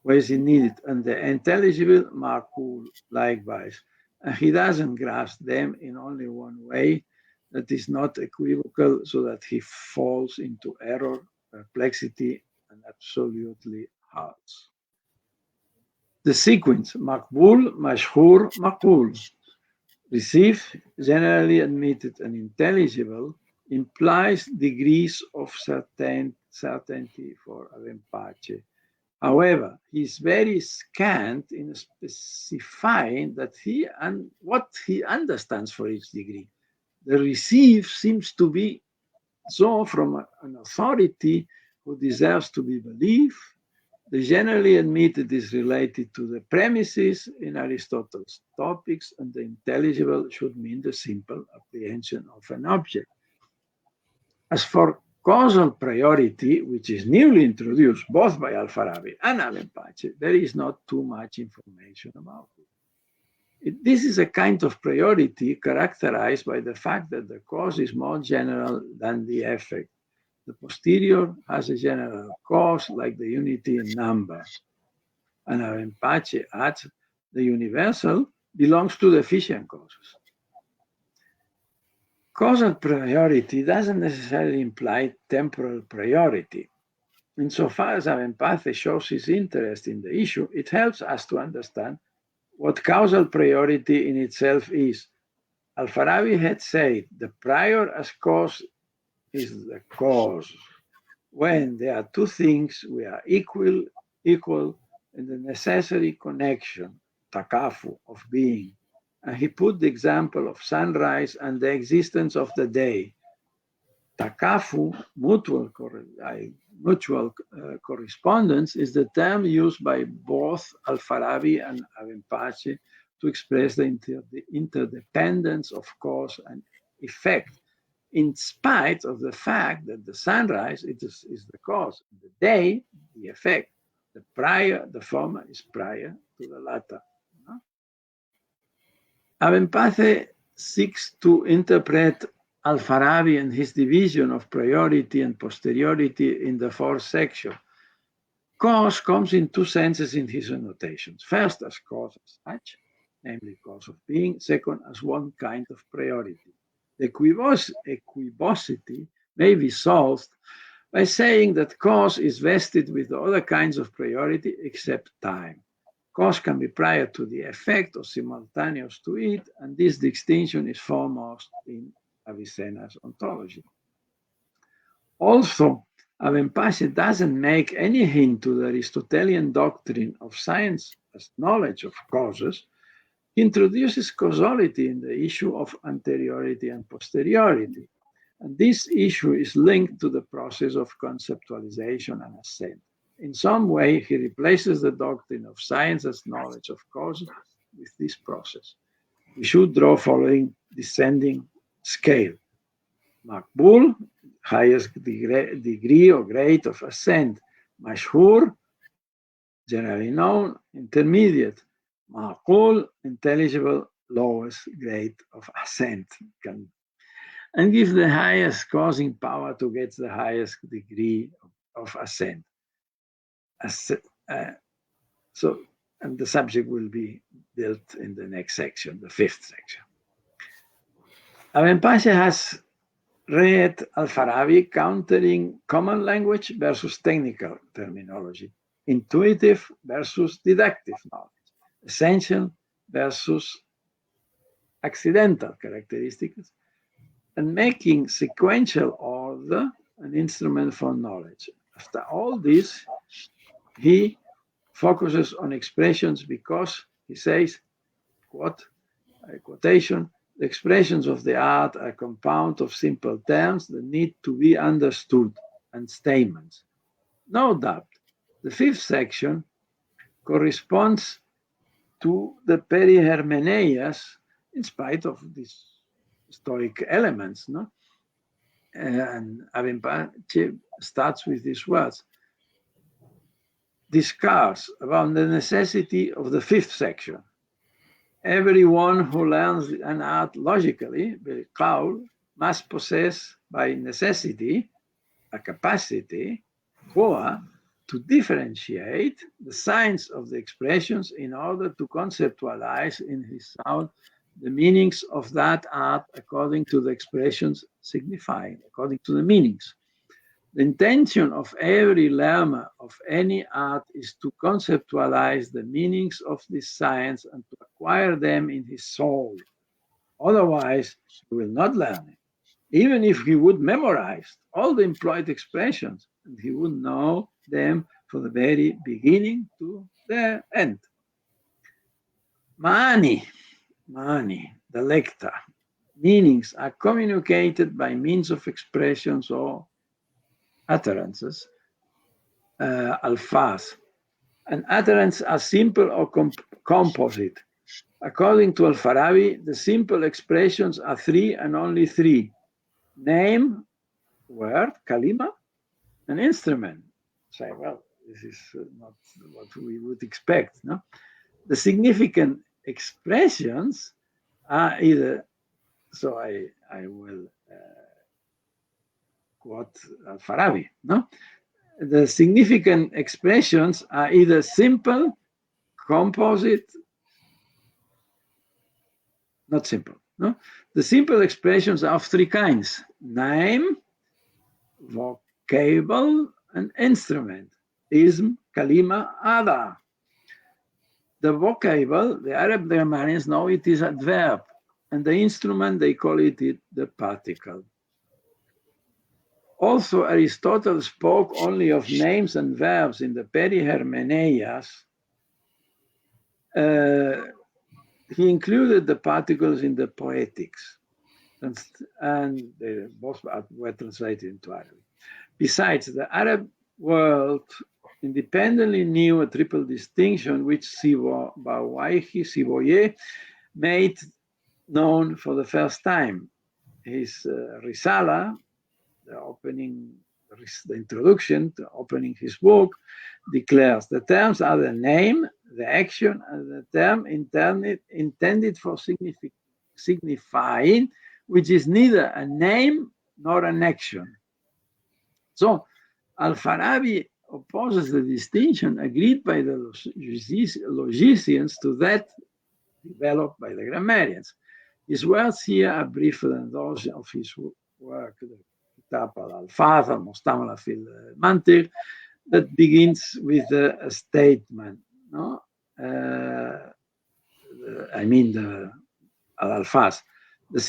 where is it needed, and the intelligible, maqbul, likewise. And he doesn't grasp them in only one way that is not equivocal, so that he falls into error, perplexity, and absolutely halts. The sequence, maqbul, mashhur, maqbul, received, generally admitted, and intelligible, implies degrees of certainty for Ibn Bajjah. However, he is very scant in specifying that what he understands for each degree. The receive seems to be so from an authority who deserves to be believed. The generally admitted is related to the premises in Aristotle's topics, and the intelligible should mean the simple apprehension of an object. As for causal priority, which is newly introduced both by al-Farabi and Ibn Bajjah, there is not too much information about it. This is a kind of priority characterized by the fact that the cause is more general than the effect. The posterior has a general cause like the unity in number. And Abenpache adds the universal belongs to the efficient causes. Causal priority doesn't necessarily imply temporal priority. Insofar as Abenpache shows his interest in the issue, it helps us to understand what causal priority in itself is. Al-Farabi had said, the prior as cause is the cause. When there are two things, we are equal in the necessary connection, takafu, of being. And he put the example of sunrise and the existence of the day. Takafu, mutual correspondence, is the term used by both Al-Farabi and Abenpache to express the interdependence of cause and effect, in spite of the fact that the sunrise is the cause, the day, the effect. The former is prior to the latter. Abenpache seeks to interpret Al-Farabi and his division of priority and posteriority in the fourth section. Cause comes in two senses in his annotations. First, as cause as such, namely cause of being. Second, as one kind of priority. The equivocity may be solved by saying that cause is vested with the other kinds of priority except time. Cause can be prior to the effect or simultaneous to it, and this distinction is foremost in Avicenna's ontology. Also, Abenpache doesn't make any hint to the Aristotelian doctrine of science as knowledge of causes. He introduces causality in the issue of anteriority and posteriority. And this issue is linked to the process of conceptualization and assent. In some way, he replaces the doctrine of science as knowledge of causes with this process. We should draw following descending scale. Maqbul, highest degree or grade of assent. Mashhur, generally known, intermediate. Maqul, intelligible, lowest grade of assent. And give the highest causing power to get the highest degree of assent. And the subject will be dealt in the next section, the fifth section. Abenpache has read Al-Farabi countering common language versus technical terminology, intuitive versus deductive knowledge, essential versus accidental characteristics, and making sequential order an instrument for knowledge. After all this, he focuses on expressions because he says, quotation, the expressions of the art are a compound of simple terms that need to be understood and statements. No doubt, the fifth section corresponds to the perihermeneias in spite of these historic elements, no? And Abenpache starts with these words. Discourse about the necessity of the fifth section. Everyone who learns an art logically, بالقول, must possess by necessity a capacity, to differentiate the signs of the expressions in order to conceptualize in his sound the meanings of that art according to the expressions signifying, according to the meanings. The intention of every learner of any art is to conceptualize the meanings of this science and to acquire them in his soul. Otherwise, he will not learn it. Even if he would memorize all the employed expressions, and he would know them from the very beginning to the end. Ma'ani, the lecta, meanings are communicated by means of expressions or utterances, alfaz. And utterances are simple or composite. According to Al-Farabi, the simple expressions are three and only three. Name, word, kalima, an instrument. Say, well, this is not what we would expect. No? The significant expressions are either, so I will quote al-Farabi, no? The significant expressions are either simple, composite, not simple, no? The simple expressions are of three kinds: name, vocable, and instrument. Ism, kalima, ada. The vocable, the Arab grammarians know it is adverb, and the instrument, they call it the particle. Also, Aristotle spoke only of names and verbs in the Perihermeneias. He included the particles in the Poetics, and they both were translated into Arabic. Besides, the Arab world independently knew a triple distinction which Sivoye made known for the first time. His Risala, the introduction to opening his book, declares the terms are the name, the action, and the term intended for signifying, which is neither a name nor an action. So al-Farabi opposes the distinction agreed by the logicians to that developed by the grammarians. His words here are briefer than those of his work, the Kitab al-Alfaz, al-Mustamala fil Mantiq, that begins with a statement. No? The al-Alfaz. The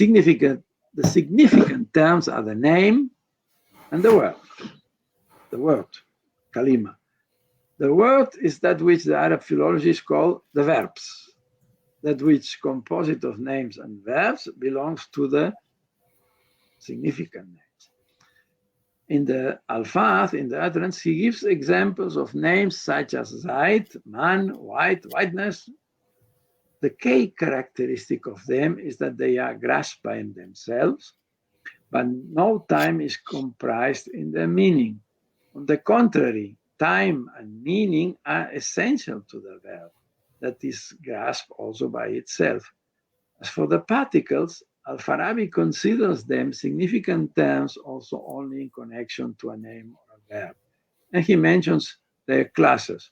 significant terms are the name and the word. The word, kalima. The word is that which the Arab philologists call the verbs. That which, composite of names and verbs, belongs to the significant names. In the Alfaz, in the utterance, he gives examples of names such as Zaid, man, whiteness. The key characteristic of them is that they are grasped by themselves, but no time is comprised in their meaning. On the contrary, time and meaning are essential to the verb that is grasped also by itself. As for the particles, al-Farabi considers them significant terms also only in connection to a name or a verb. And he mentions their classes: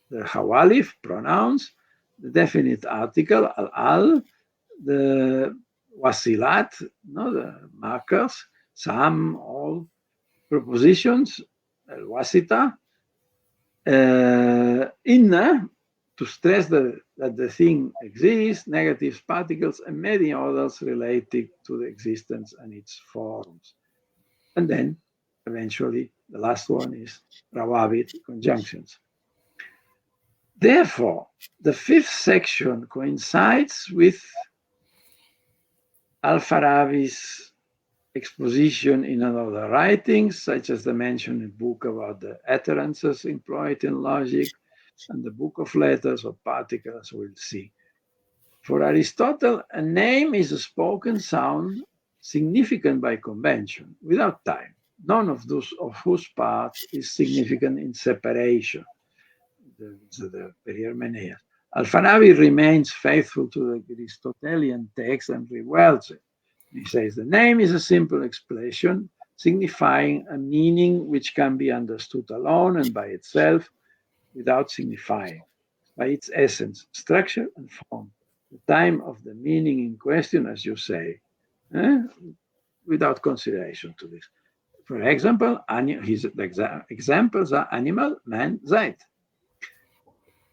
the hawalif, pronouns, the definite article, al-al, the wasilat, the markers, some, all, prepositions, al-wasita, inna, to stress that the thing exists, negatives, particles, and many others related to the existence and its forms. And then, eventually, the last one is rawabit, conjunctions. Therefore, the fifth section coincides with al-Farabi's exposition in other writings, such as the mentioned book about the utterances employed in logic, and the book of letters or particles, we'll see. For Aristotle, a name is a spoken sound significant by convention, without time, none of whose parts is significant in separation. The Perihermeneias. Al-Farabi remains faithful to the Aristotelian text and rewelds it. He says the name is a simple expression signifying a meaning which can be understood alone and by itself, without signifying, by its essence, structure, and form, the time of the meaning in question, as you say, without consideration to this. For example, his examples are animal, man, Zaid.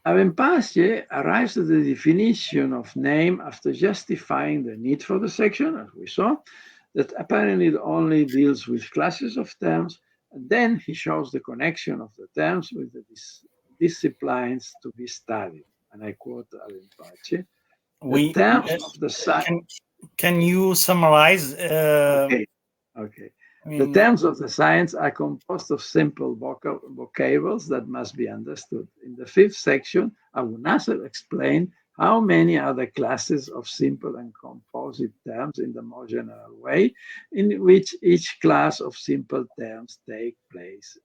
Ibn Bajjah arrives at the definition of name after justifying the need for the section, as we saw, that apparently only deals with classes of terms, and then he shows the connection of the terms with the disciplines to be studied. And I quote Ibn Bajjah, the terms of the science. Can you summarize? Okay. The terms of the science are composed of simple vocables that must be understood. In the fifth section, Abu Nasser explained how many are the classes of simple and composite terms in the more general way, in which each class of simple terms takes place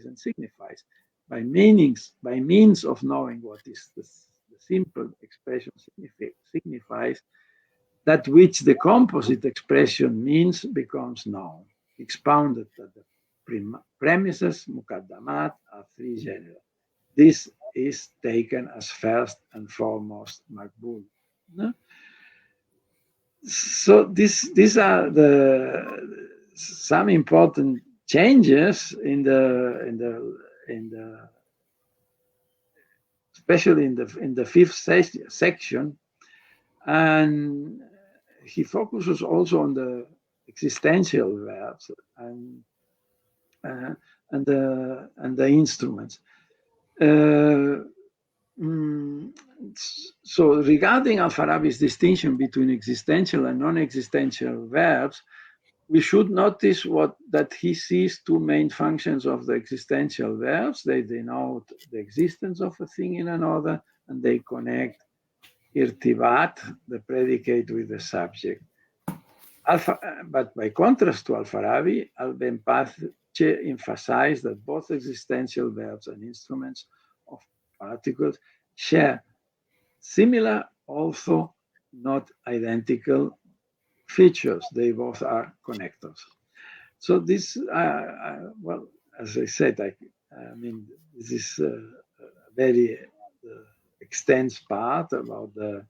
and signifies. By means of knowing what is the simple expression signifies, that which the composite expression means becomes known. Expounded that the premises, mukaddamat, are three general. This is taken as first and foremost maqbul. No? So these are some important changes in the especially in the fifth section, and he focuses also on the existential verbs and the instruments. So regarding al-Farabi's distinction between existential and non-existential verbs, we should notice that he sees two main functions of the existential verbs. They denote the existence of a thing in another, and they connect irtibat, the predicate, with the subject. But by contrast to al-Farabi, Ibn Bajjah emphasized that both existential verbs and instruments of particles share similar, although not identical, features. They both are connectors. So this, well, as I said, I mean, this is a very extensive part about the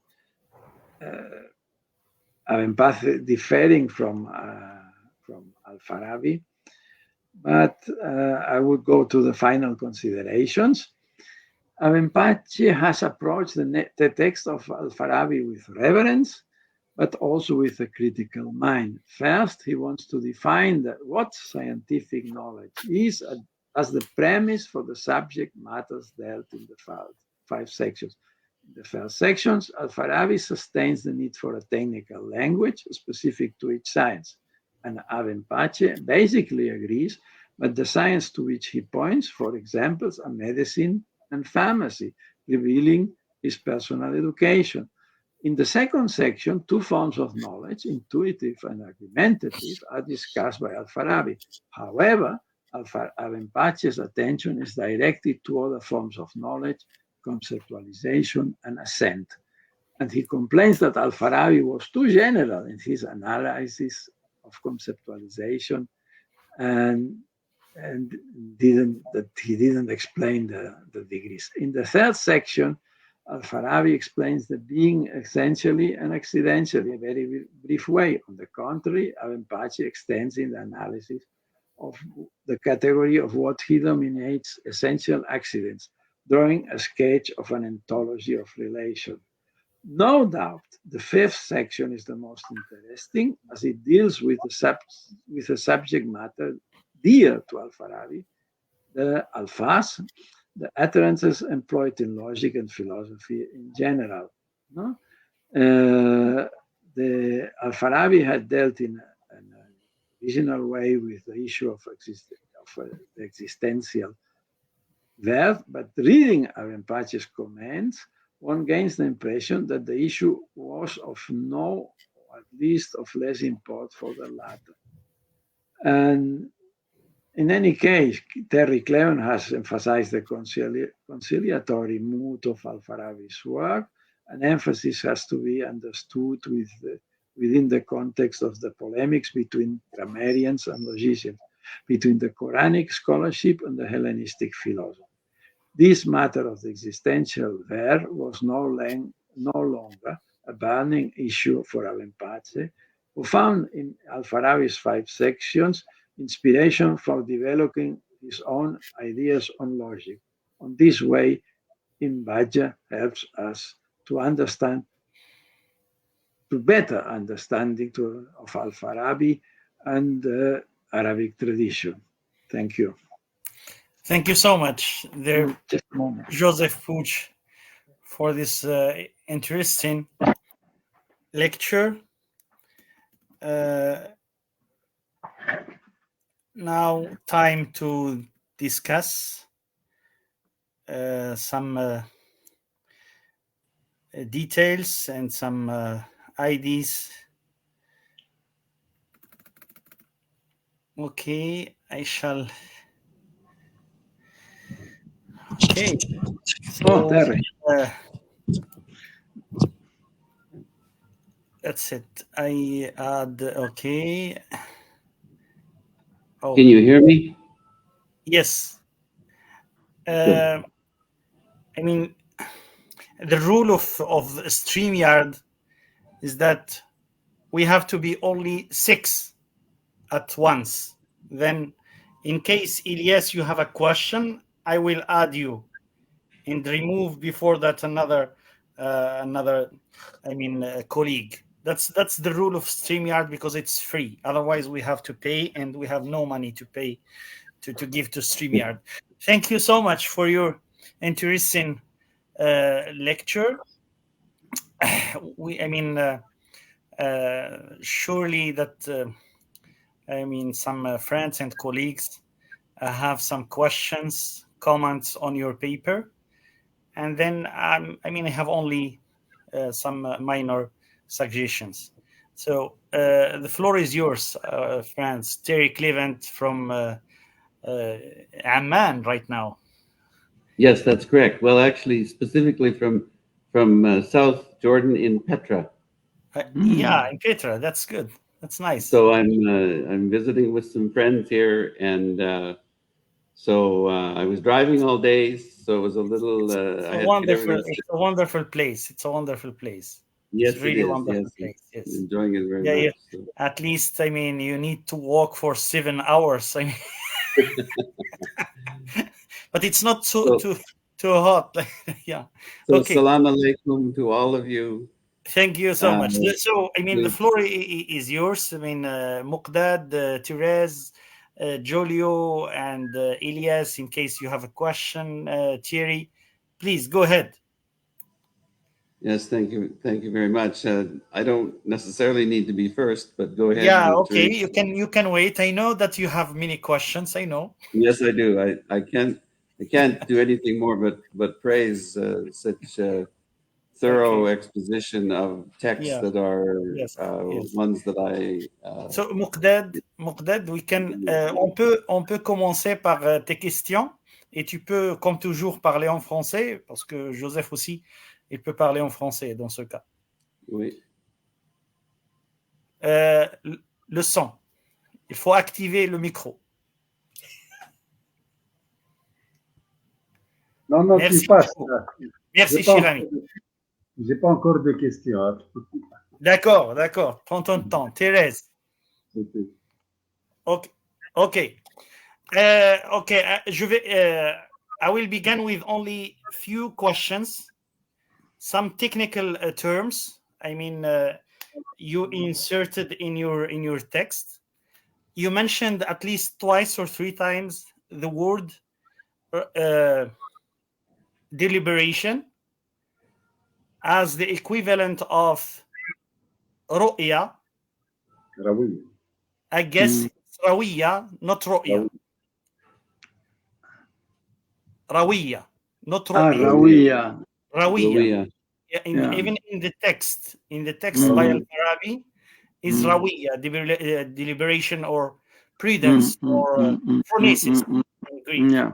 Ibn Bajjah differing from al-Farabi. But I would go to the final considerations. Ibn Bajjah has approached the text of al-Farabi with reverence, but also with a critical mind. First, he wants to define what scientific knowledge is as the premise for the subject matters dealt in the five sections. In the first sections, al-Farabi sustains the need for a technical language specific to each science. And Ibn Bajjah basically agrees, but the science to which he points, for examples, are medicine and pharmacy, revealing his personal education. In the second section, two forms of knowledge, intuitive and argumentative, are discussed by al-Farabi. However, Ibn Bajjah's attention is directed to other forms of knowledge, conceptualization and assent. And he complains that al-Farabi was too general in his analysis of conceptualization and he didn't explain the degrees. In the third section, al-Farabi explains the being essentially and accidentally, a very brief way. On the contrary, Ibn Bajjah extends in the analysis of the category of what he denominates essential accidents, drawing a sketch of an ontology of relation. No doubt, the fifth section is the most interesting, as it deals with a subject matter dear to al-Farabi, the alfaz, the utterances employed in logic and philosophy in general. No? The al-Farabi had dealt in an original way with the issue of the existential verb, but reading Ibn Bajjah's comments, one gains the impression that the issue was of no, or at least of less import for the latter. And in any case, Terry Cleven has emphasized the conciliatory mood of al-Farabi's work. An emphasis has to be understood within the context of the polemics between grammarians and logicians, between the Quranic scholarship and the Hellenistic philosophy. This matter of the existential verb was no longer a burning issue for Ibn Bajjah, who found in al-Farabi's five sections inspiration for developing his own ideas on logic. On this way, Ibn Bajjah helps us to understand, to better understanding of al-Farabi and the Arabic tradition. Thank you. Thank you so much, Just a moment. Josep Puig, for this interesting lecture. Now, time to discuss some details and some ideas. Okay, I shall. Okay. So, That's it. I add, okay. Oh, Can you hear me? yes. Good. I mean, the rule of StreamYard is that we have to be only 6 at once. Then, in case, Ilyas, you have a question, I will add you and remove before that another colleague. That's the rule of StreamYard, because it's free. Otherwise, we have to pay, and we have no money to pay to give to StreamYard. Thank you so much for your interesting lecture. Surely that some friends and colleagues have some questions, comments on your paper, and then I have only some minor suggestions. So the floor is yours, Franz. Terry Clevant from Amman right now. Yes, that's correct. Well, actually, specifically from South Jordan in Petra. Yeah, in Petra. That's good. That's nice. So I'm visiting with some friends here, and so I was driving all day, so it was a little. It's a wonderful place. It's a wonderful place. Yes, it's really it is. wonderful Yes, place. Yes, enjoying it very yeah. much. So. At least, you need to walk for 7 hours. But it's not too hot. Yeah. So, Okay. salam alaikum to all of you. Thank you so much. So, the floor is yours. Muqdad, Therese, Jolio, and Ilyas, in case you have a question. Thierry, please go ahead. Yes, thank you very much. I don't necessarily need to be first, but go ahead. Yeah, okay. You can wait. I know that you have many questions. I know. Yes, I do. I can't do anything more but praise such thorough exposition of texts that are ones that I. So Muqdad, we can on peut commencer par tes questions, et tu peux, comme toujours, parler en français, parce que Joseph aussi, il peut parler en français dans ce cas. Oui. Le son. Il faut activer le micro. Non, merci, tu passes. Merci, Chirami. J'ai pas encore de questions. Hein. D'accord. Prends ton temps. Thérèse. Okay. Okay. I will begin with only few questions. Some technical terms. You inserted in your text. You mentioned at least twice or 3 times the word deliberation as the equivalent of ru'ya. I guess it's rawiya, not ru'ya. Rawiya, not ru'ya. Rawiya. Even in the text by al-Farabi is rawiya, deliberation or prudence or phronesis in Greek. Yeah.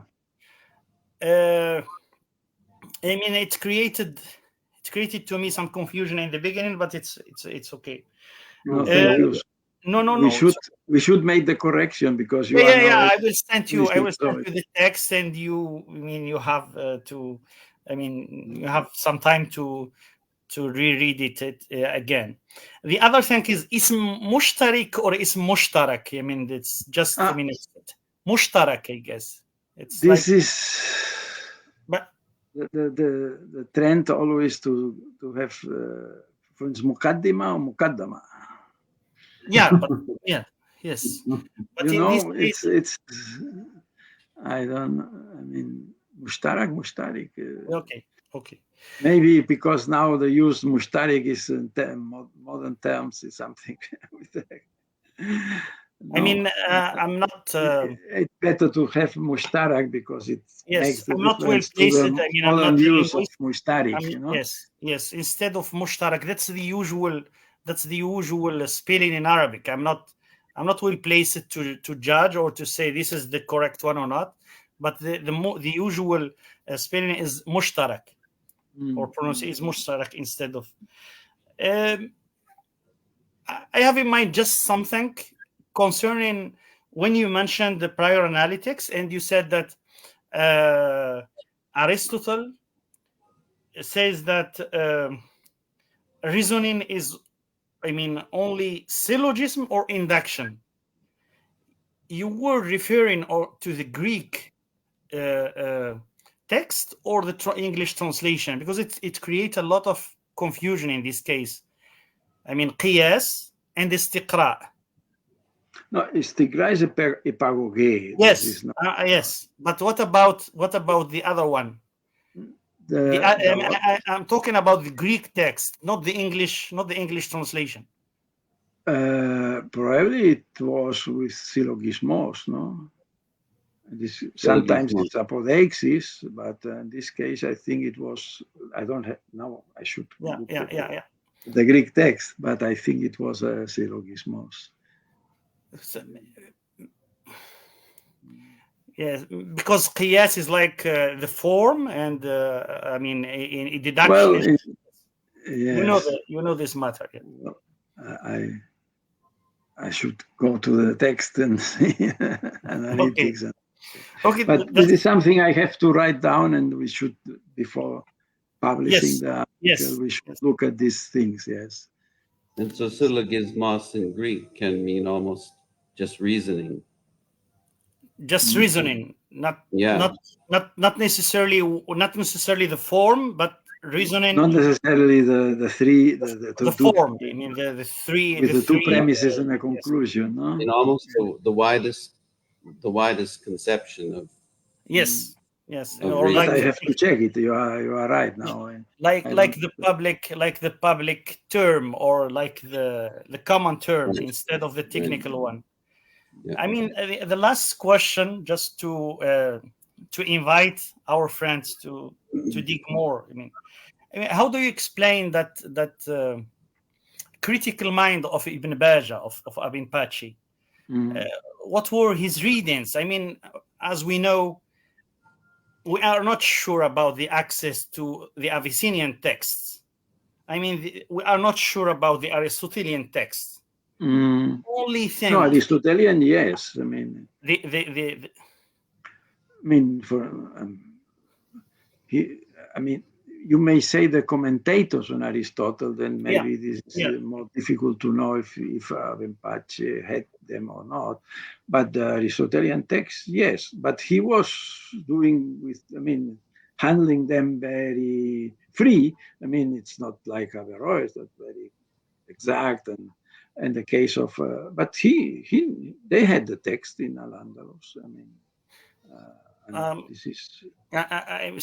It created to me some confusion in the beginning, but it's okay. No. We should make the correction because you are. I will send you the text, and you have to. You have some time to reread it again. The other thing is ism mushtarik or ism mushtarak. It's just mushtarak, I guess. This is. But the trend always to have for instance muqaddima or muqaddama. Yeah, but yes. But it's I don't know. Mushtarak. Okay. Maybe because now the use mushtarak is in modern terms is something. I'm not. It's better to have mushtarak because it makes the I'm not well difference placed. to the modern use of mushtarak. Yes. Instead of mushtarak, that's the usual spelling in Arabic. I'm not well placed to judge or to say this is the correct one or not. But the usual spelling is mushtarak, or pronunciation is mushtarak instead of. I have in mind just something concerning when you mentioned the prior analytics, and you said that Aristotle says that reasoning is, only syllogism or induction. You were referring to the Greek text or the English translation, because it creates a lot of confusion in this case. قياس and istiqra. No, istiqra is epagoge. Yes, yes. But what about the other one? I'm talking about the Greek text, not the English translation. Probably it was with syllogismos, no? Sometimes it's apodoxis, but in this case, I think it was. I don't have now. I should look at the Greek text, but I think it was a syllogismos. Yes, because qiyas is like the form, and in deduction. Well, yes. You know this matter. Yeah. Well, I should go to the text and see analytics. Okay. But this is something I have to write down, and we should, before publishing the article, we should look at these things. Yes. And so syllogismos in Greek can mean almost just reasoning. Just reasoning, not necessarily the form, but reasoning. Not necessarily the form. The three with the two premises and a conclusion. No? In almost the widest conception of. Yes. Yes. Or like I have to check it. You are right now. Like the public term, or like the common term instead of the technical one. Yeah. The last question, just to invite our friends to dig more. How do you explain that critical mind of Ibn Bajjah, of Ibn Bajjah? What were his readings? As we know, we are not sure about the access to the Abyssinian texts. We are not sure about the Aristotelian texts. Only thing. No, Aristotelian, yes. You may say the commentators on Aristotle, then maybe this is more difficult to know if Ibn Bajjah had them or not. But the Aristotelian texts, yes. But he was handling them very free. It's not like Averroes, that's very exact. And the case of, but they had the text in Al-Andalus. This is.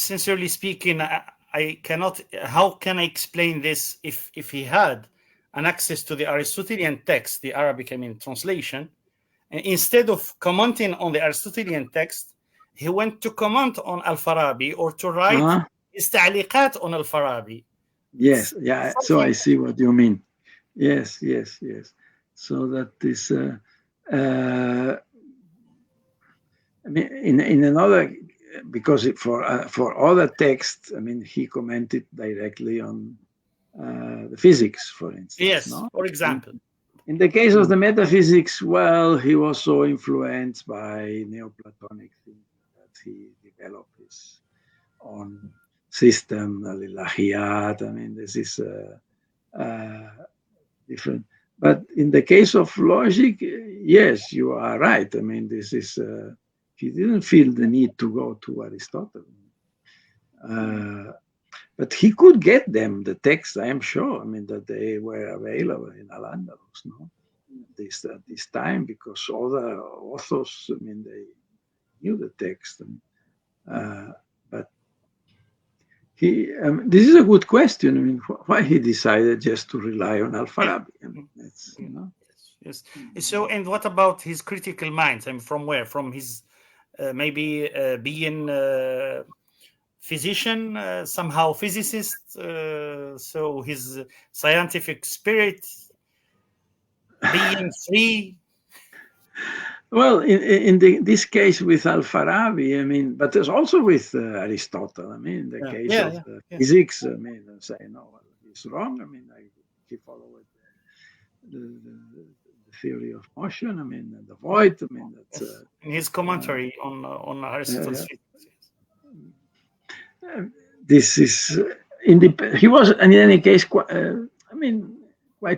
Sincerely speaking, I cannot. How can I explain this? If he had an access to the Aristotelian text, the Arabic translation, and instead of commenting on the Aristotelian text, he went to comment on al-Farabi, or to write his ta'liqat on al-Farabi. Yes, yeah. So I see what you mean. Yes. So that is. In another, because for other texts, he commented directly on the physics, for instance. Yes, no? For example. In the case of the metaphysics, well, he was so influenced by Neoplatonic thinking that he developed his own system, al-ilahiyat. This is different. But in the case of logic, yes, you are right. This is. He didn't feel the need to go to Aristotle. But he could get them, the text, I am sure, that they were available in Al-Andalus, no? This time, because other authors, they knew the text. But this is a good question. Why he decided just to rely on al-Farabi? Yes. So, and what about his critical minds? From where? From his maybe being physician, somehow physicist, so his scientific spirit being free. Well, in this case with al-Farabi, but there's also with Aristotle. The case of physics, say no, he's wrong. He followed the theory of motion. I mean, the void. I mean, that's in his commentary on Aristotle's physics. This is he was in any case quite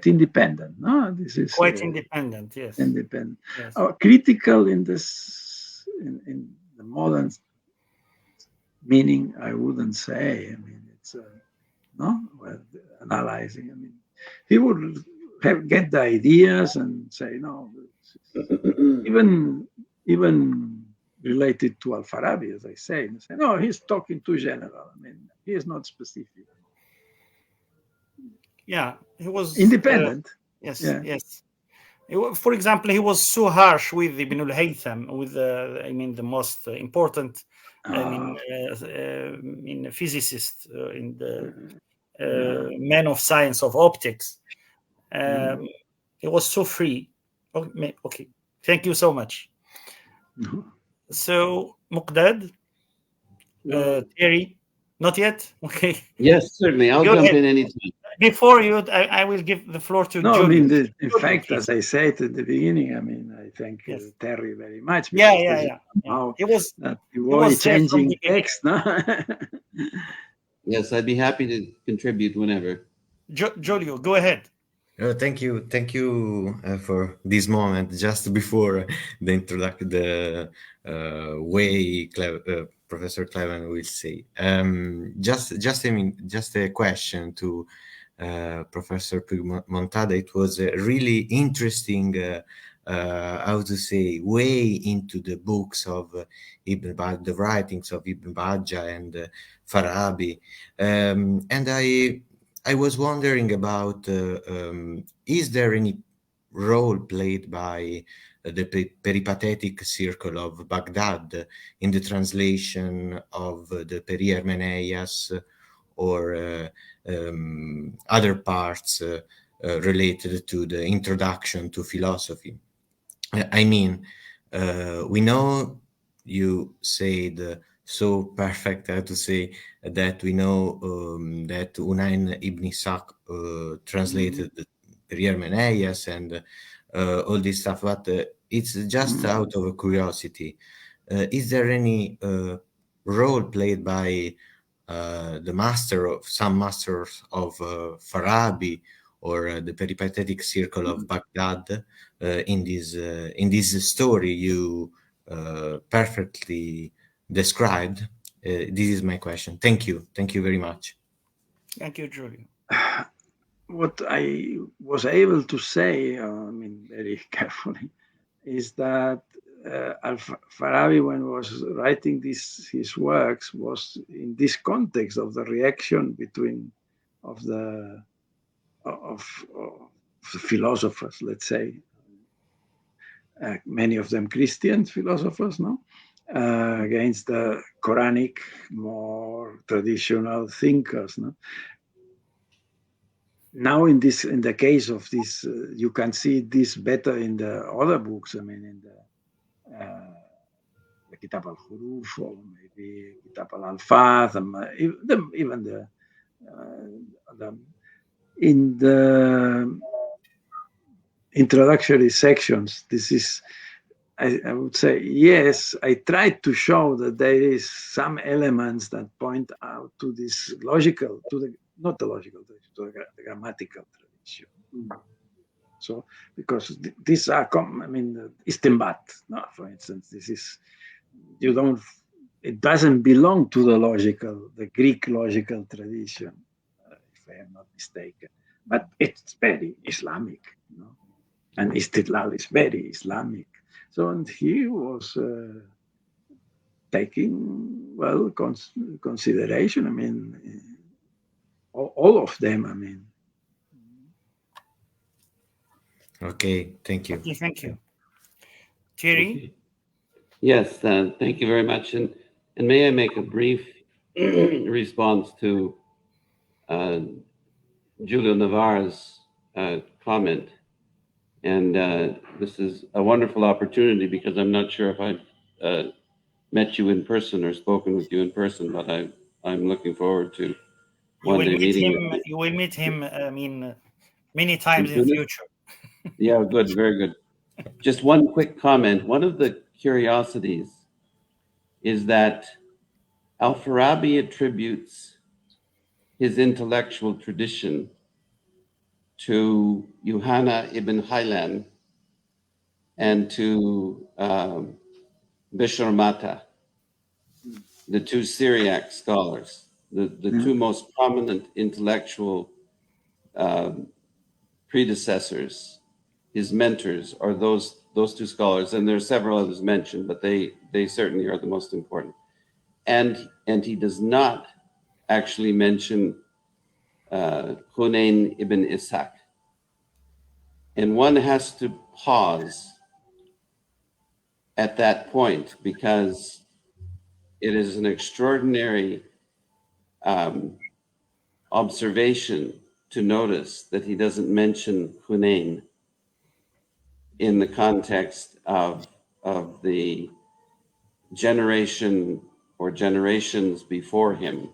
independent. No, this is quite independent. Yes, independent. Yes. Critical in this in the modern meaning, I wouldn't say. I mean, it's analyzing. I mean, he would get the ideas and say no. even related to al-Farabi, as I say, and say no, he's talking too general. I mean, he is not specific. Yeah, he was independent. Yes, yes. For example, he was so harsh with Ibn al-Haytham, with the most important, physicist, in the man of science of optics. It was so free. Okay, thank you so much. So, Muqdad, Thierry, not yet? Okay. Yes, certainly. I'll jump in anytime. Before you, I will give the floor to No, Julius. I mean, in fact, as I said at the beginning, I mean, I thank Terry very much. Yeah. He was changing text, no? Yes, I'd be happy to contribute whenever. Giulio, go ahead. Thank you for this moment. Just before the introduction, the way Professor Cleven will say. Just a question to Professor Puig Montada. It was a really interesting, way into the books of Ibn Bajjah, the writings of Ibn Bajjah and Farabi, and I was wondering about is there any role played by the peripatetic circle of Baghdad in the translation of the Peri-Hermeneias or other parts related to the introduction to philosophy? I mean, we know you said so perfect, I have to say, that we know that Unayn ibn Ishaq translated the Peri-Hermeneias and all this stuff, but it's just out of curiosity. Is there any role played by some masters of Farabi or the peripatetic circle of Baghdad in this story you perfectly described? This is my question. Thank you very much. Thank you, Giulio. What I was able to say, very carefully, is that al-Farabi, when he was writing his works, was in this context of the reaction of the philosophers, let's say, many of them Christian philosophers, no, against the Quranic, more traditional thinkers, no. Now, in the case of this, you can see this better in the other books. I mean, in the Kitab al-Huruf, or maybe Kitab al-Alfaz, even in the introductory sections. This is, I would say, yes, I tried to show that there is some elements that point out to this logical, not the logical, to the grammatical tradition. So, because these are, istinbat, no? For instance, this is, it doesn't belong to the Greek logical tradition, if I am not mistaken, but it's very Islamic, you know? And istidlal is very Islamic. So, and he was taking, consideration, all of them, Okay, thank you. Okay, thank you. Thierry? Okay. Yes, thank you very much. And may I make a brief response to Julio Navarre's comment? And this is a wonderful opportunity because I'm not sure if I've met you in person or spoken with you in person, but I'm looking forward to one day meeting you. You will meet him, many times in the future. Yeah, good, very good. Just one quick comment. One of the curiosities is that al-Farabi attributes his intellectual tradition to Yuhanna ibn Khailan and to Bishr Mata, the two Syriac scholars, the two most prominent intellectual predecessors. His mentors are those two scholars, and there are several others mentioned, but they certainly are the most important. And he does not actually mention Hunayn ibn Ishaq. And one has to pause at that point because it is an extraordinary observation to notice that he doesn't mention Hunayn in the context of the generation or generations before him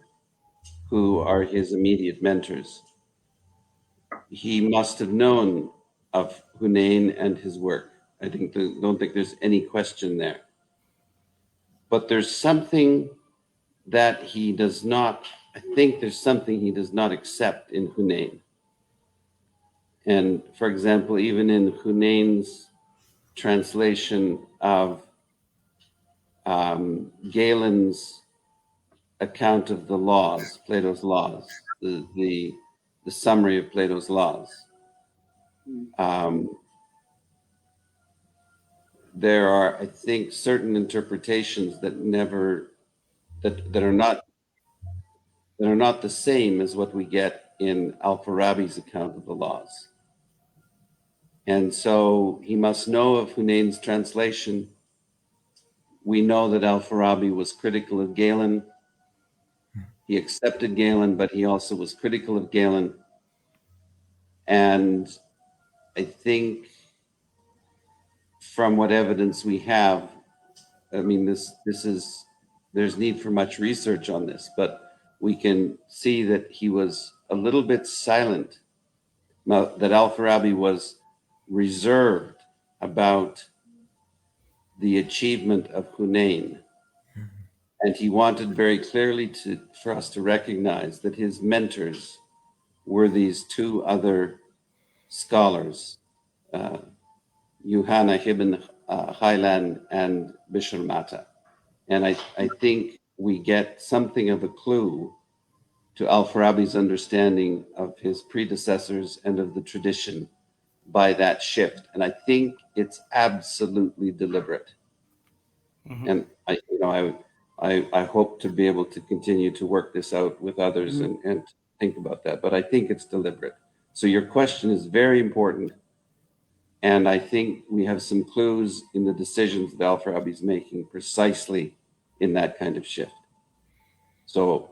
who are his immediate mentors. He must have known of Hunayn and his work. I don't think there's any question there. But there's something that he does not, I think there's something he does not accept in Hunayn. And for example, even in Hunayn's translation of Galen's account of the laws, Plato's laws, the summary of Plato's laws, there are, I think, certain interpretations that are not the same as what we get in al-Farabi's account of the laws. And so he must know of Hunayn's translation. We know that al-Farabi was critical of Galen. He accepted Galen, but he also was critical of Galen. And I think from what evidence we have, I mean, there's need for much research on this, but we can see that he was a little bit silent, that al-Farabi was reserved about the achievement of Hunayn. And he wanted very clearly for us to recognize that his mentors were these two other scholars, Yuhanna ibn Khailan and Bishr Mata. And I think we get something of a clue to al-Farabi's understanding of his predecessors and of the tradition by that shift. And I think it's absolutely deliberate. Mm-hmm. And I hope to be able to continue to work this out with others and think about that. But I think it's deliberate. So your question is very important. And I think we have some clues in the decisions that al-Farabi is making precisely in that kind of shift. So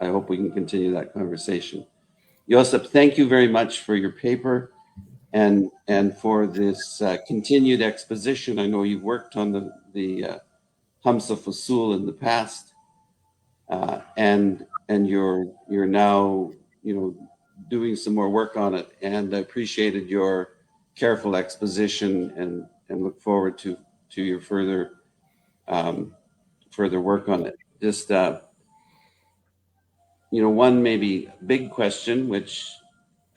I hope we can continue that conversation. Josep, thank you very much for your paper and for this continued exposition. I know you've worked on the Hamsa Fusul in the past, and you're now doing some more work on it. And I appreciated your careful exposition and look forward to your further work on it. Just one maybe big question, which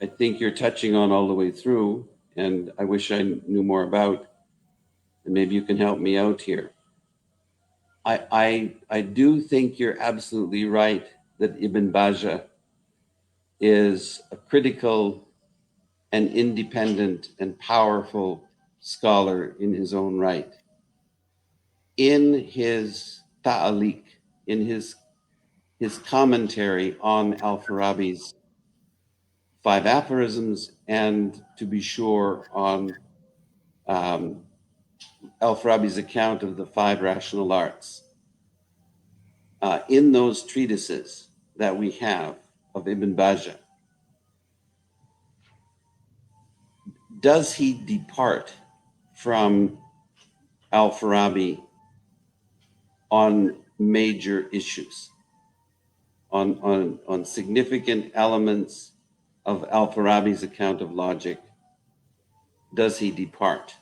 I think you're touching on all the way through, and I wish I knew more about, and maybe you can help me out here. I do think you're absolutely right that Ibn Bajjah is a critical and independent and powerful scholar in his own right. In his ta'aliq, in his commentary on al-Farabi's 5 aphorisms, and to be sure on al-Farabi's account of the 5 rational arts. In those treatises that we have of Ibn Bajjah, does he depart from al-Farabi on major issues, on significant elements of al-Farabi's account of logic? does he depart?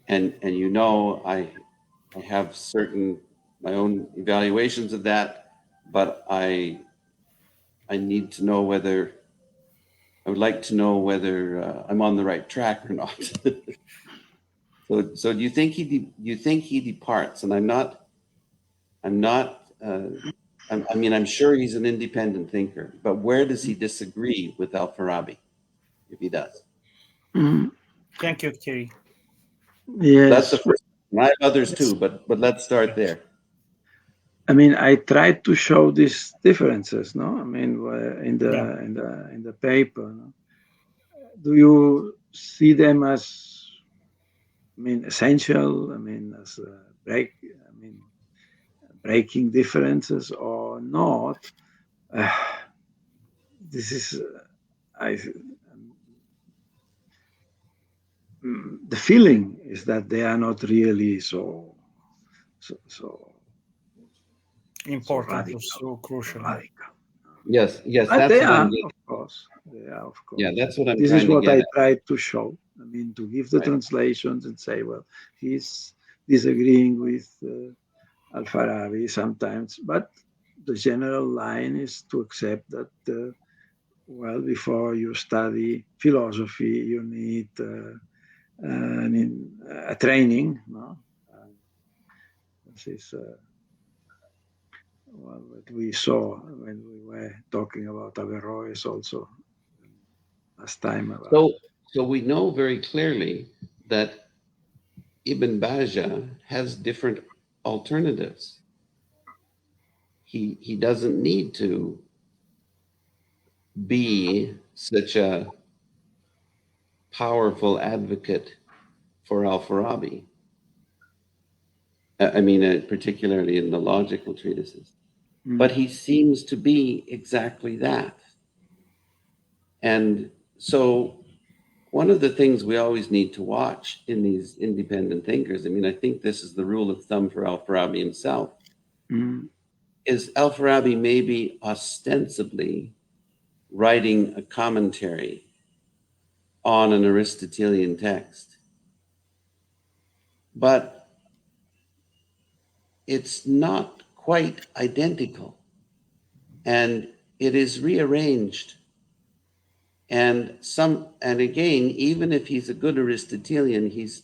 And you know, I have certain my own evaluations of that, but I need to know whether I would like to know whether I'm on the right track or not. So do you think he departs? And I'm sure he's an independent thinker, but where does he disagree with al-Farabi, if he does? Thank you, Thierry. Yes. That's the first one. I have others too, but let's start there. I mean, I tried to show these differences, no? I mean, in the paper. No? Do you see them as, essential? As breaking differences or not? This is, the feeling is that they are not really so important, so crucial. Radical. Yes, but they are, of course. They are, of course. Yeah, that's what I'm. This is what I tried to show. To give the translations and say, well, he's disagreeing with al-Farabi sometimes, but the general line is to accept that, before you study philosophy, you need a training. No? This is what we saw when we were talking about Averroes also last time. So we know very clearly that Ibn Bajjah has different alternatives. He doesn't need to be such a powerful advocate for al-Farabi. Particularly in the logical treatises. But he seems to be exactly that. And so one of the things we always need to watch in these independent thinkers, I think this is the rule of thumb for al-Farabi himself, is al-Farabi maybe ostensibly writing a commentary on an Aristotelian text, but it's not quite identical, and it is rearranged. And again, even if he's a good Aristotelian, he's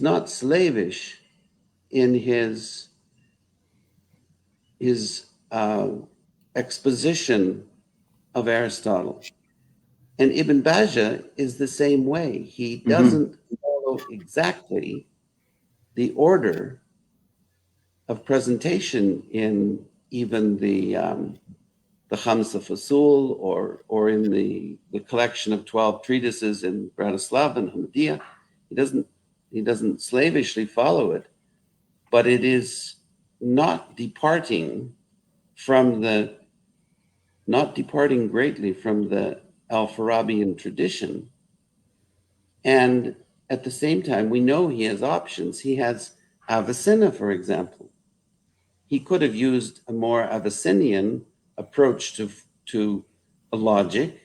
not slavish in his exposition of Aristotle. And Ibn Bajjah is the same way. He doesn't follow exactly the order of presentation in even the Khamsa Fasul or in the collection of 12 treatises in Bratislava and Ahmadiyya. He doesn't slavishly follow it, but it is not departing greatly from the al-Farabian tradition. And at the same time, we know he has options. He has Avicenna, for example. He could have used a more Avicennian approach to a logic,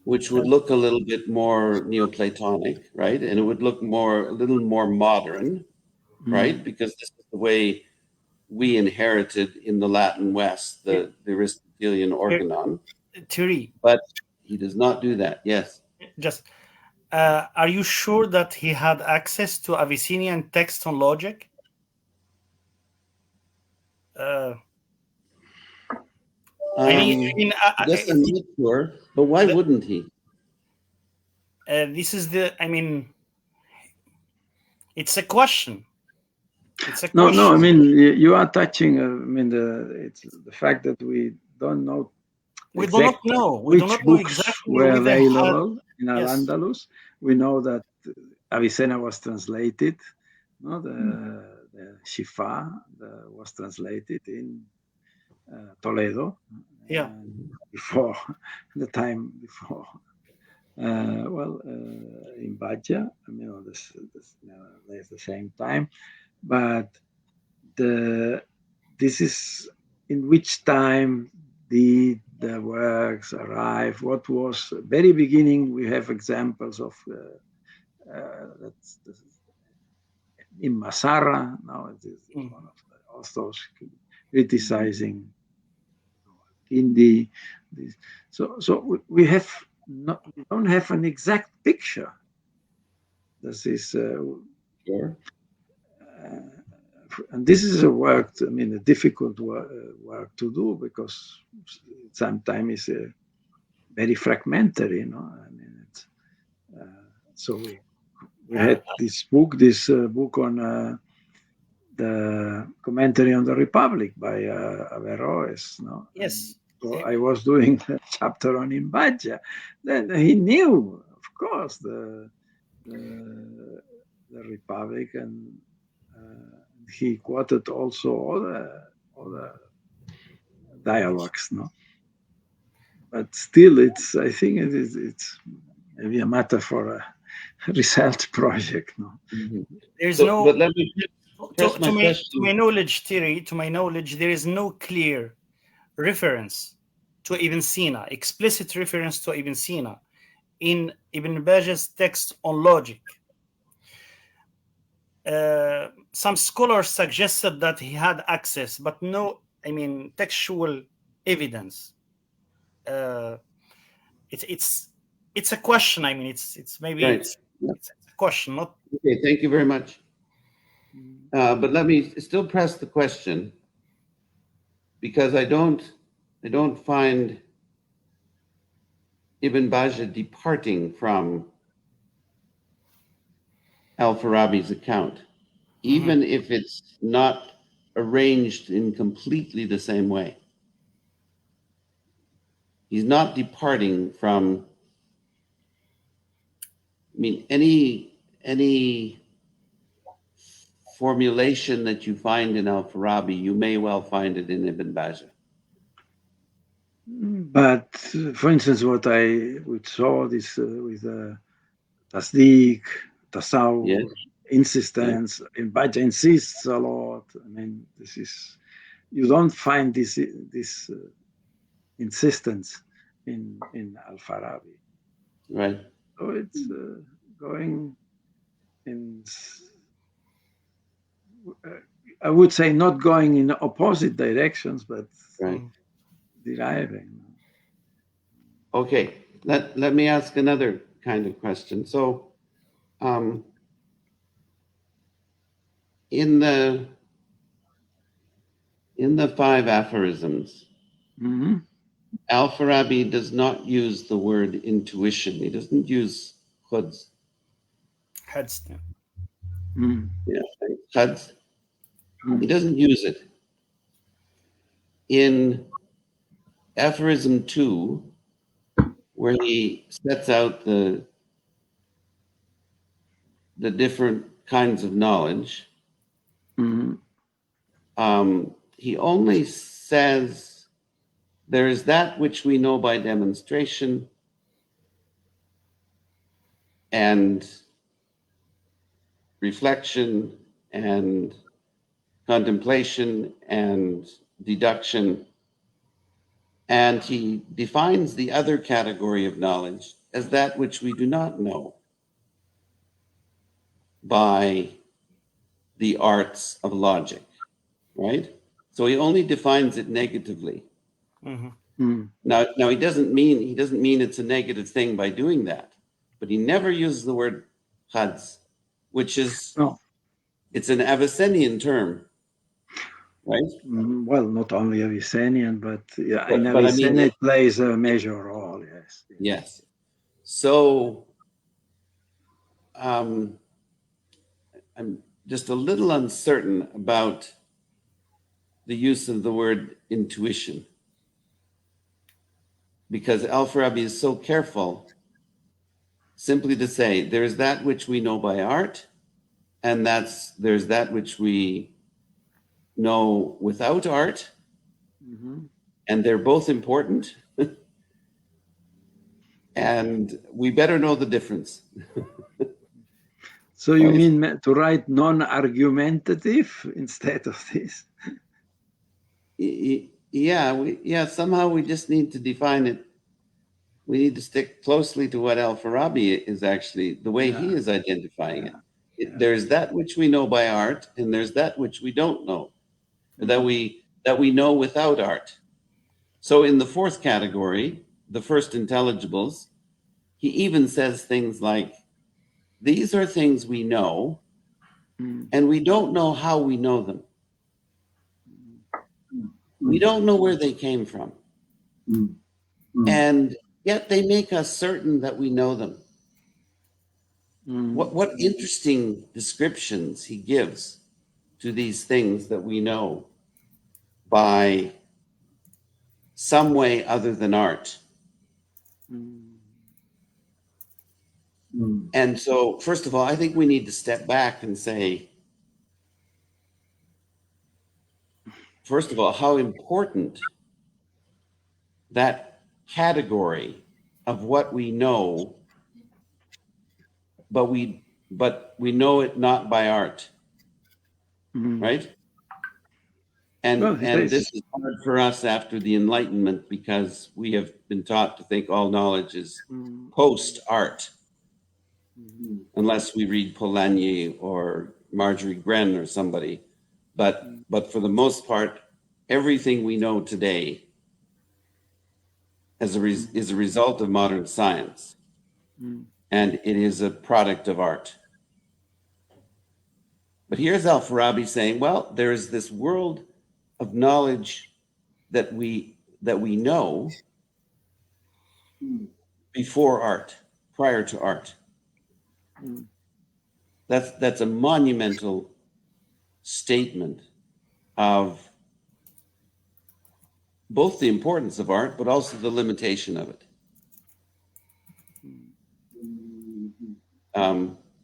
which would look a little bit more Neoplatonic, right? And it would look a little more modern, right? Because this is the way we inherited in the Latin West, the Aristotelian organon. Thierry. But he does not do that, yes. Just, are you sure that he had access to Avicennian text on logic? I guess I'm not sure, but why wouldn't he? This is it's a question. No, you are touching. It's the fact that we don't know. We do not know which books exactly were available in Al-Andalus. We know that Avicenna was translated. No, the Shifa was translated in Toledo. Yeah. Before the time before. In Bajjah, there's the same time, but this is in which time did the works arrive? What was very beginning? We have examples of in Masara. Now it is one of the authors criticizing Hindi. So we don't have an exact picture. This is Sure. And this is a work, I mean, a difficult work to do, because sometimes it's very fragmentary, I mean, it's, so we had this book on the commentary on the Republic by Averroes, Yes. So I was doing a chapter on Ibn Bajjah. Then he knew, of course, the Republic, and he quoted also other dialogues, But still, I think it's maybe a matter for a research project, Mm-hmm. There's But let me to my knowledge, Thierry, to my knowledge, there is no clear reference to Ibn Sina, explicit reference to Ibn Sina in Ibn Bajjah's text on logic. Some scholars suggested that he had access, but no, textual evidence. It's a question. It's maybe right. it's a question, not. Okay, thank you very much. But let me still press the question, because I don't find Ibn Bajjah departing from al-Farabi's account, even if it's not arranged in completely the same way. He's not departing from, any formulation that you find in al-Farabi, you may well find it in Ibn Bajjah. But for instance, what I saw this with tasdeeq, tasawwur, insistence, Ibn Bajjah insists a lot. This is, you don't find this insistence in al-Farabi. Right. So it's going in, I would say, not going in opposite directions, but deriving. Okay, let me ask another kind of question. So, in the 5 aphorisms, al-Farabi does not use the word intuition. He doesn't use khuds. Yeah, khuds. He doesn't use it. In aphorism 2, where he sets out the different kinds of knowledge, he only says there is that which we know by demonstration, and reflection, and contemplation, and deduction. And he defines the other category of knowledge as that which we do not know by the arts of logic, right? So he only defines it negatively. Now he doesn't mean it's a negative thing by doing that, but he never uses the word khuds, which is it's an Avicennian term, right? Well, not only Avicennian, but in Avicennia it plays a major role. Yes. So I'm just a little uncertain about the use of the word intuition, because al-Farabi is so careful simply to say there is that which we know by art, and there's that which we know without art, and they're both important, and we better know the difference. So you mean to write non-argumentative instead of this? somehow we just need to define it. We need to stick closely to what al-Farabi is actually, the way he is identifying it. There's that which we know by art, and there's that which we don't know, that we know without art. So in the fourth category, the first intelligibles, he even says things like, these are things we know, and we don't know how we know them. We don't know where they came from. And yet they make us certain that we know them. What interesting descriptions he gives to these things that we know by some way other than art. And so, first of all, I think we need to step back and say, first of all, how important that category of what we know, but we know it not by art, right? And this is hard for us after the Enlightenment, because we have been taught to think all knowledge is post-art, unless we read Polanyi or Marjorie Gren or somebody. But for the most part, everything we know today is a result of modern science, and it is a product of art. But here's al-Farabi saying, well, there is this world of knowledge that we know before art, prior to art. That's a monumental statement of both the importance of art, but also the limitation of it.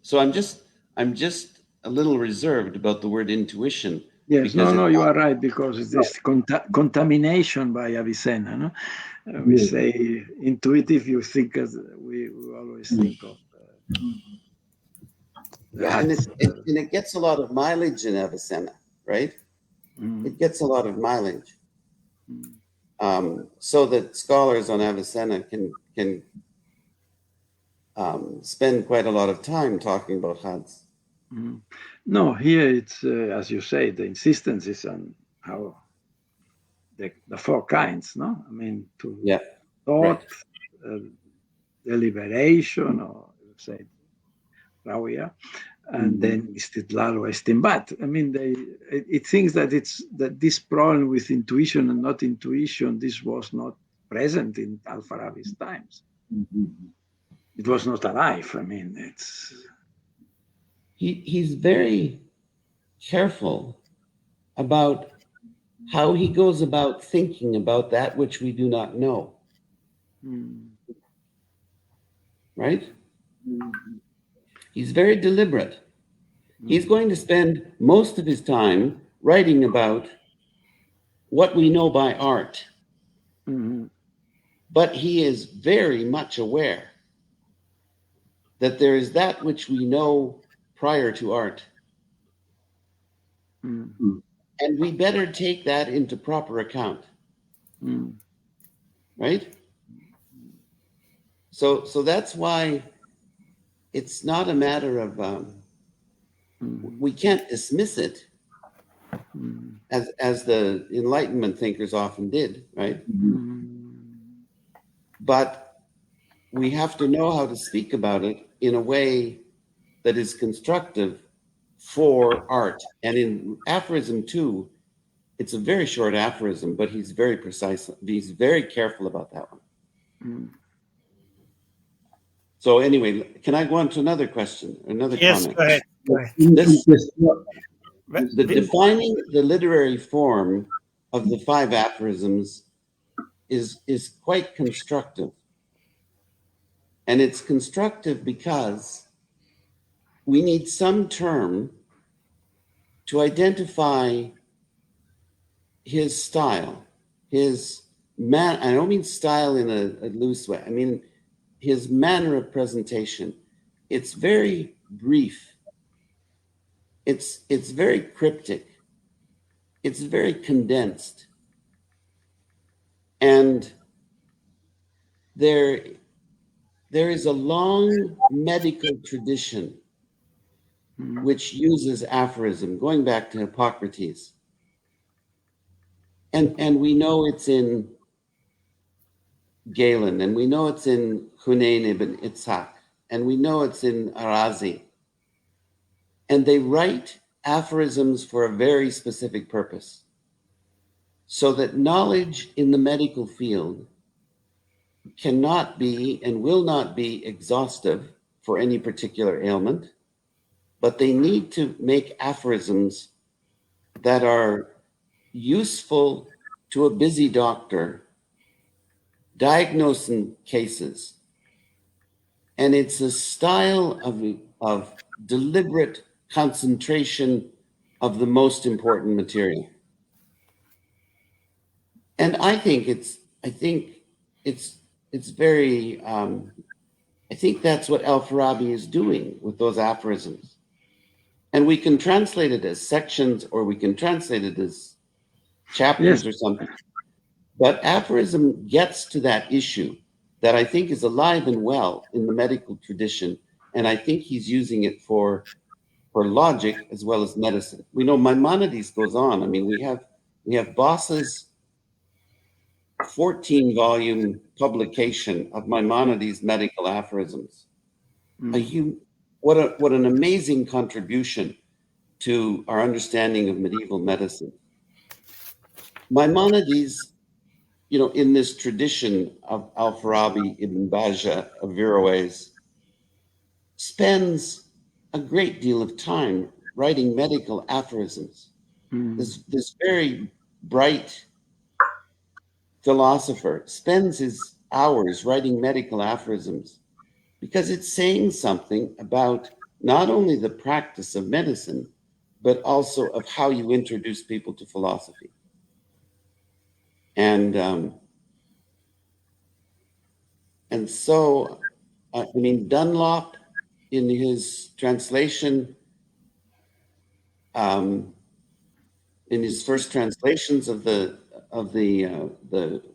So I'm just a little reserved about the word intuition. Yes, no, you are right, because it's this contamination by Avicenna. No? We say intuitive, you think as we always think of. And it gets a lot of mileage in Avicenna, right? It gets a lot of mileage. So that scholars on Avicenna can spend quite a lot of time talking about Hads. No, here it's, as you say, the insistence is on how the four kinds, no? I mean, thought, deliberation, or say, rawiyah, and then istidlal or istinbat. I mean, it thinks that that this problem with intuition and not intuition, this was not present in al-Farabi's times. It was not alive. I mean, it's... He's very careful about how he goes about thinking about that which we do not know. Right? He's very deliberate. He's going to spend most of his time writing about what we know by art. But he is very much aware that there is that which we know prior to art. And we better take that into proper account. Right? So that's why it's not a matter of, we can't dismiss it as the Enlightenment thinkers often did, right? But we have to know how to speak about it in a way that is constructive for art. And in aphorism 2, it's a very short aphorism, but he's very precise. He's very careful about that one. So anyway, can I go on to another question, another comment? Yes, go ahead. Defining the literary form of the 5 aphorisms is quite constructive. And it's constructive because we need some term to identify his style, his man. I don't mean style in a loose way. I mean his manner of presentation. It's very brief. It's very cryptic. It's very condensed. And there is a long medical tradition which uses aphorism, going back to Hippocrates. And we know it's in Galen, and we know it's in Hunayn ibn Itzhak, and we know it's in Arazi. And they write aphorisms for a very specific purpose, so that knowledge in the medical field cannot be and will not be exhaustive for any particular ailment, but they need to make aphorisms that are useful to a busy doctor diagnosing cases. And it's a style of deliberate concentration of the most important material. And I think that's what al-Farabi is doing with those aphorisms. And we can translate it as sections, or we can translate it as chapters or something. But aphorism gets to that issue that I think is alive and well in the medical tradition. And I think he's using it for logic as well as medicine. We know Maimonides goes on. I mean, we have Boss's 14-volume publication of Maimonides' medical aphorisms. What an amazing contribution to our understanding of medieval medicine. Maimonides, in this tradition of al-Farabi, Ibn Bajjah, Averroes, spends a great deal of time writing medical aphorisms. This very bright philosopher spends his hours writing medical aphorisms because it's saying something about not only the practice of medicine, but also of how you introduce people to philosophy. And so, Dunlop, in his translation, in his first translations of the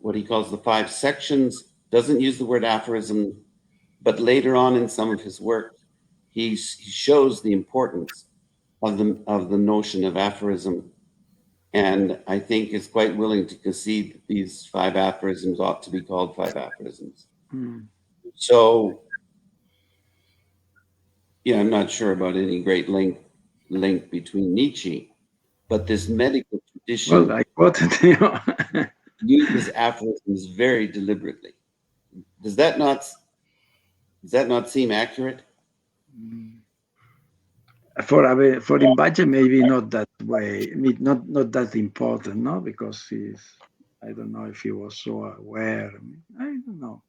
what he calls the 5 sections, doesn't use the word aphorism, but later on in some of his work, he shows the importance of the notion of aphorism, and I think is quite willing to concede that these 5 aphorisms ought to be called 5 aphorisms. So, I'm not sure about any great link between Nietzsche, but this medical tradition uses aphorisms very deliberately. Does that not seem accurate? For Ibn Bajjah, maybe not that way. Not that important, no, because I don't know if he was so aware. I don't know.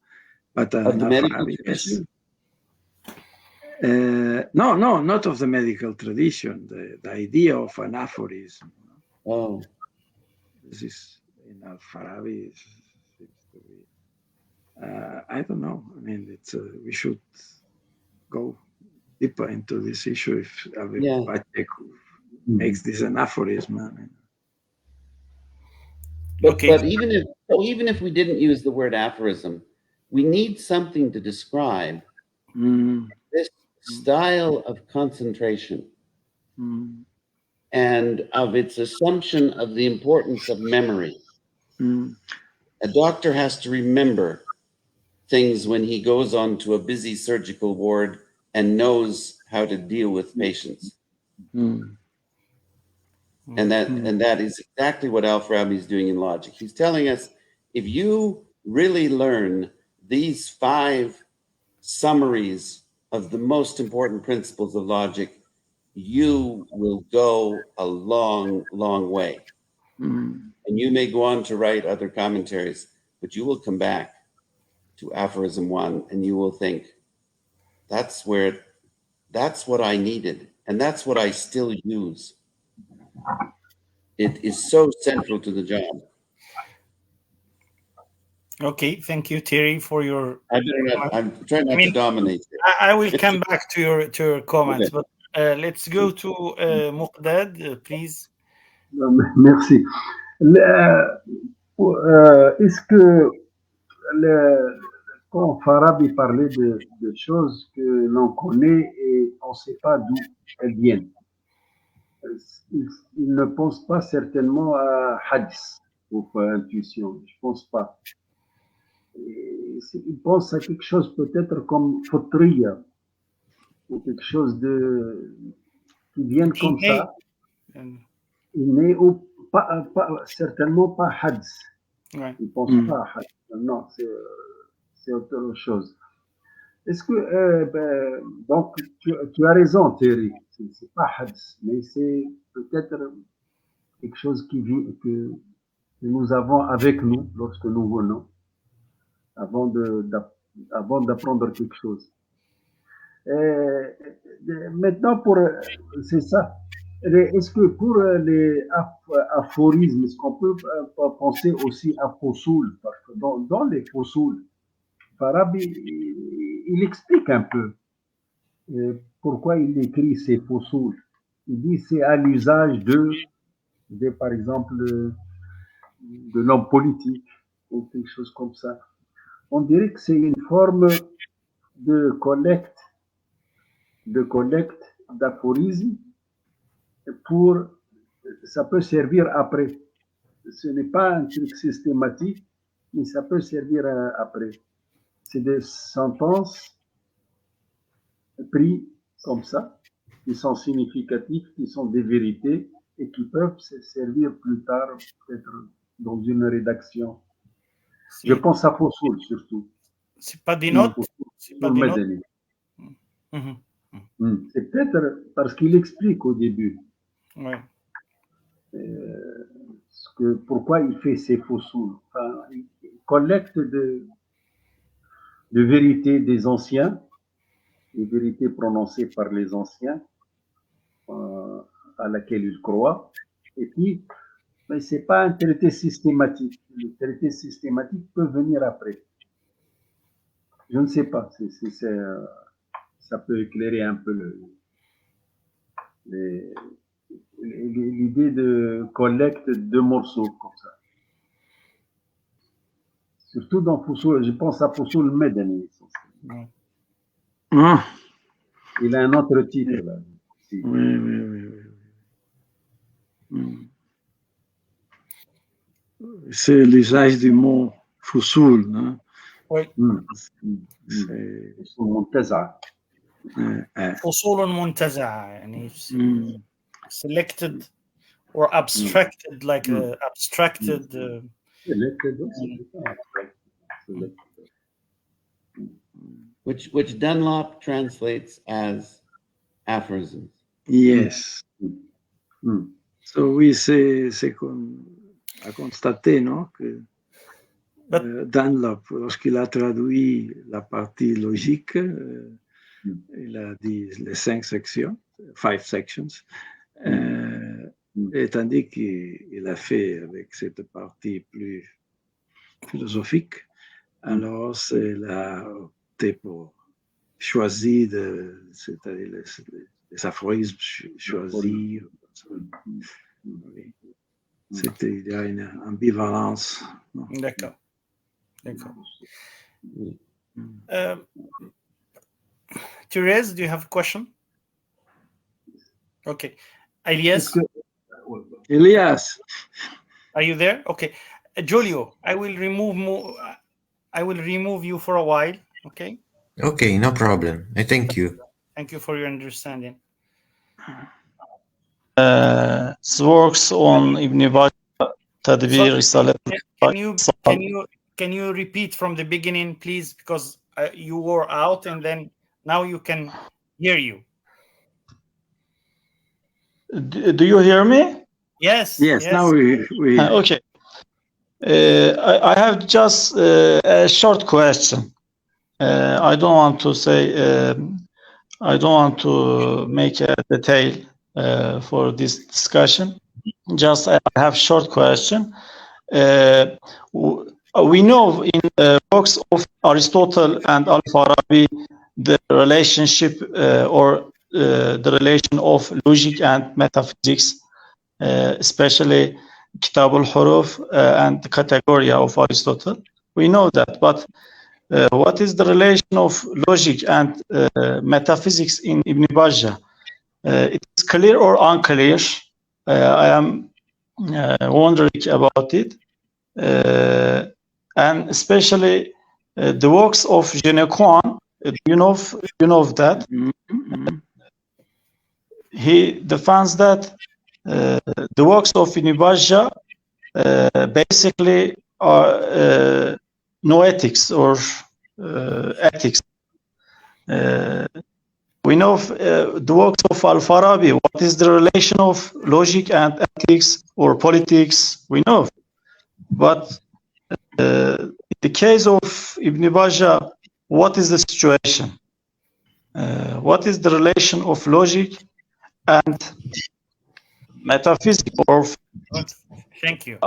But of the medical Farabi, tradition? No, not of the medical tradition. The idea of an aphorism. Oh, this is in al-Farabi. Seems to be. I don't know. I mean, it's we should go deeper into this issue if Bajjah makes this an aphorism. I mean. But even if we didn't use the word aphorism, we need something to describe this style of concentration and of its assumption of the importance of memory. A doctor has to remember things when he goes on to a busy surgical ward and knows how to deal with patients. And that is exactly what al-Farabi is doing in logic. He's telling us, if you really learn these 5 summaries of the most important principles of logic, you will go a long, long way. And you may go on to write other commentaries, but you will come back to aphorism 1 and you will think, that's what I needed. And that's what I still use. It is so central to the job. Okay, thank you, Thierry, for your. I'm trying not to dominate. I will come back to your comments, but let's go to Muqdad, please. Merci. Est-ce que quand Farabi parlait de choses que l'on connaît et on ne sait pas d'où elles viennent, il ne pense pas certainement à hadith ou à intuition, je ne pense pas. Il pense à quelque chose peut-être comme fitriya, ou quelque chose qui vient comme ça, mais ou certainement pas hadith. Ouais. Il ne pense pas à hadith. Non, c'est autre chose. Est-ce que donc tu as raison, Thierry, c'est pas hadith, mais c'est peut-être quelque chose que nous avons avec nous lorsque nous venons, avant d'apprendre quelque chose. Maintenant, c'est ça. Est-ce que pour les aphorismes, est-ce qu'on peut penser aussi à Fosoul? Parce que dans les Fosoul, Farabi, il explique un peu pourquoi il écrit ces Fosoul. Il dit c'est à l'usage par exemple, de l'homme politique ou quelque chose comme ça. On dirait que c'est une forme de collecte d'aphorismes ça peut servir après. Ce n'est pas un truc systématique, mais ça peut servir après. C'est des sentences prises comme ça, qui sont significatives, qui sont des vérités et qui peuvent se servir plus tard, peut-être dans une rédaction. Je pense à Fosoul surtout. C'est pas des notes. C'est pas des notes. C'est peut-être parce qu'il explique au début. Ouais. Pourquoi il fait ces Fosoul. Enfin, il collecte de vérités des anciens, des vérités prononcées par les anciens, à laquelle il croit. Et puis, mais ce n'est pas un traité systématique. Le traité systématique peut venir après. Je ne sais pas. Ça peut éclairer un peu l'idée de collecte de morceaux comme ça. Surtout dans Fosoul, je pense à Fosoul Medani. Il a un autre titre là. Oui. C'est l'usage du mot Fosoul. Hein? Oui. Fosoul Montaza. أصول منتزعة يعني selected or abstracted like abstracted which Dunlop translates as aphorisms. Yes. So oui, c'est à constater, non, que Dunlop, lorsqu'il a traduit la partie logique, il a dit les 5 sections, 5 sections, et tandis qu'il a fait avec cette partie plus philosophique, alors c'est là opté pour choisir, c'est-à-dire les aphorismes choisis. Oui. Il y a une ambivalence. D'accord. Therese, do you have a question? Okay. Elias? Are you there? Okay. Giulio, I will remove you for a while. Okay? Okay, no problem. I thank you. Thank you for your understanding. Works on Ibn Bajjah, Tadbir, Risalat. Can you repeat from the beginning, please? Because you were out and then now you can hear you. Do you hear me? Yes. Now we okay. I have just a short question. I don't want to say. I don't want to make a detail for this discussion. Just I have short question. We know in works of Aristotle and al-Farabi the relationship or the relation of logic and metaphysics, especially Kitab al-Huruf and the category of Aristotle. We know that, but what is the relation of logic and metaphysics in Ibn Bajjah? It is clear or unclear? I am wondering about it, and especially the works of Genecoin. You know that he defends that the works of Ibn Bajjah basically are noetics or ethics. We know the works of al-Farabi. What is the relation of logic and ethics or politics? We know, but in the case of Ibn Bajjah, what is the situation? What is the relation of logic and metaphysics? Or Thank you.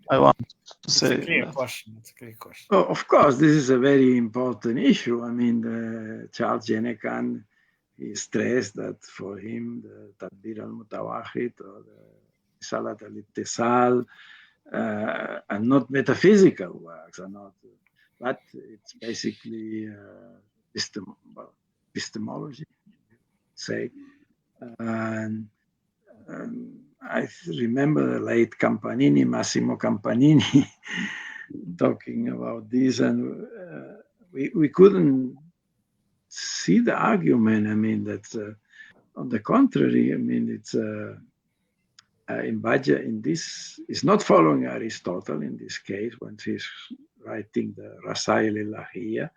I want to say it's a clear question. It's a clear question. Oh, of course, this is a very important issue. I mean, Charles Genecan, he stressed that for him, the Tadbir al-Mutawahid or the Salat al-Ittisal are not metaphysical works, are not, but it's basically epistemology, say. And I remember the late Campanini, Massimo Campanini, talking about this, and we couldn't see the argument. I mean, that on the contrary, I mean, it's in Bajjah, in this, is not following Aristotle in this case when he's writing the Rasail al-Lahiyya,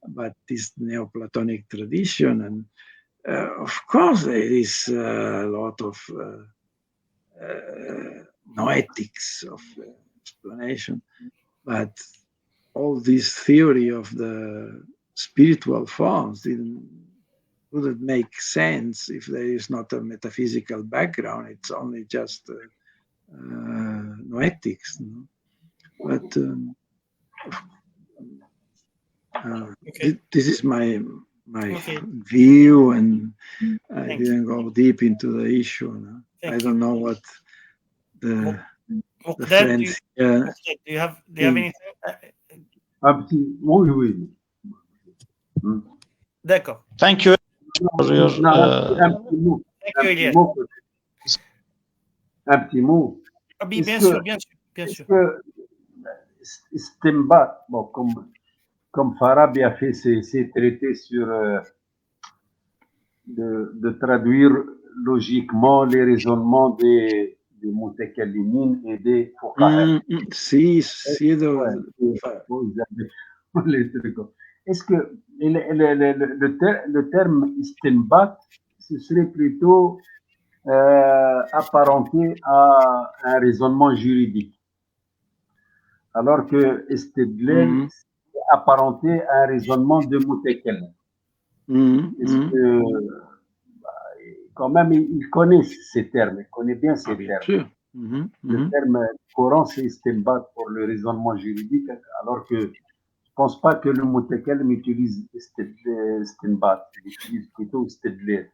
but this Neoplatonic tradition. And of course, there is a lot of noetics of explanation, but all this theory of the spiritual forms wouldn't make sense if there is not a metaphysical background. It's only just noetics. You know? But this is my view, and I didn't go deep into the issue. No? I don't know what the friends. Do you have anything? Oui. D'accord. Thank you for your. Un petit mot. Bien sûr. Istinbat, bon, comme Farabi a fait ses traités sur de traduire logiquement les raisonnements des mutakallimin et des fuqaha. Est-ce que le terme istinbat, ce serait plutôt apparenté à un raisonnement juridique, alors que istidlal est apparenté à un raisonnement de mutakallim. Est-ce que quand même il connaît ces termes, il connaît bien ces termes. Le terme courant c'est istinbat pour le raisonnement juridique, alors que je pense pas que le mutakallim utilise istinbat, il utilise plutôt istidlal,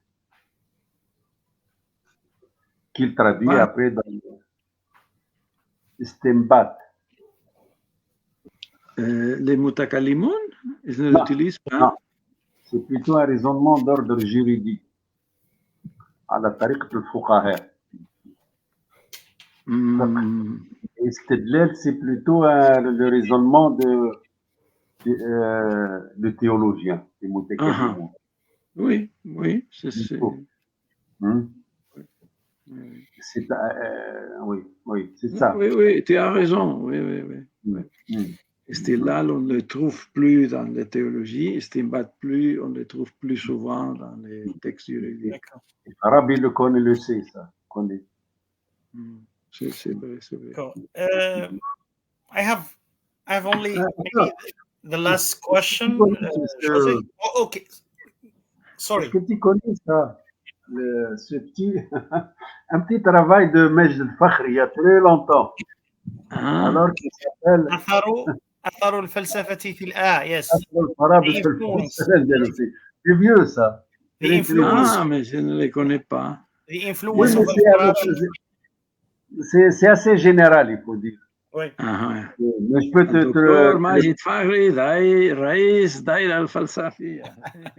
qu'il traduit après dans istinbat. Les mutakallimun, ils ne l'utilisent pas. Non, c'est plutôt un raisonnement d'ordre juridique, à la tariqat al-fuqaha. Istidlal, c'est plutôt le raisonnement de théologien, des mutakallimun. Oui, c'est oui, c'est ça. Oui, tu as raison. Oui. Istilal, on ne le trouve plus dans la théologie. Istinbat plus, on le trouve plus souvent dans les textes juridiques. Arabe, le connaît, le sait, ça. Connaît. C'est vrai. Cool. I have only maybe the last question. Okay. Sorry. Est-ce que tu connais ça? Un petit travail de Majd al-Fakhri il y a très longtemps. Alors qu'il s'appelle أثر الفلسفة في yes. C'est vieux ça. The influence. Mais je ne les connais pas. The influence of c'est assez général, il faut dire. Oui. Mais je peux الدكتور ماجد فخري رئيس دائرة الفلسفية.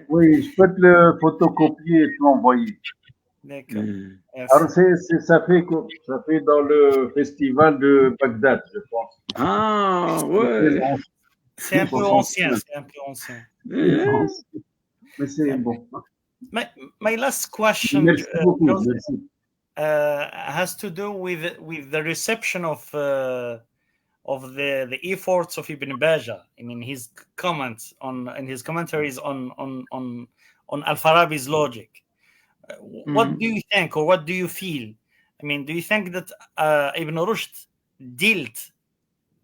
Oui, je peux te le photocopier et te l'envoyer. D'accord. Alors, ça fait dans le festival de Bagdad, je pense. Ah, ouais. C'est un peu ancien, Mais c'est bon. My last question has to do with the reception of the efforts of Ibn Bajjah. I mean, his comments and his commentaries on al-Farabi's logic. What do you think, or what do you feel? I mean, do you think that Ibn Rushd dealt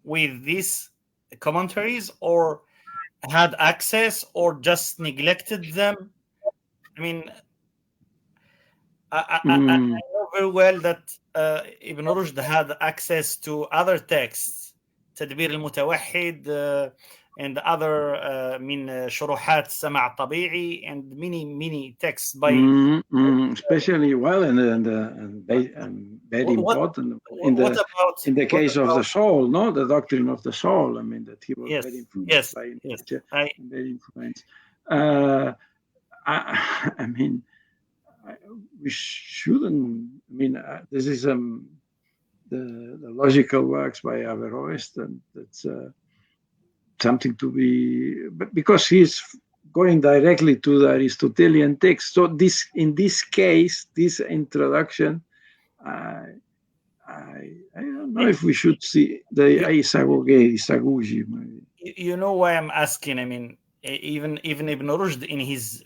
with these commentaries, or had access, or just neglected them? I mean, I know very well that Ibn Rushd had access to other texts, تدبير المتوحد and other شروحات سمع طبيعي, and many texts by especially and very important in the case of the soul, no, the doctrine of the soul. I mean, that he was very influenced by very influenced. I mean, we shouldn't. I mean, this is the logical works by Averroes, and that's something to be, because he's going directly to the Aristotelian text. So in this case, this introduction, I don't know if we should see the Isaguji. You know why I'm asking? I mean, even Ibn Rushd in his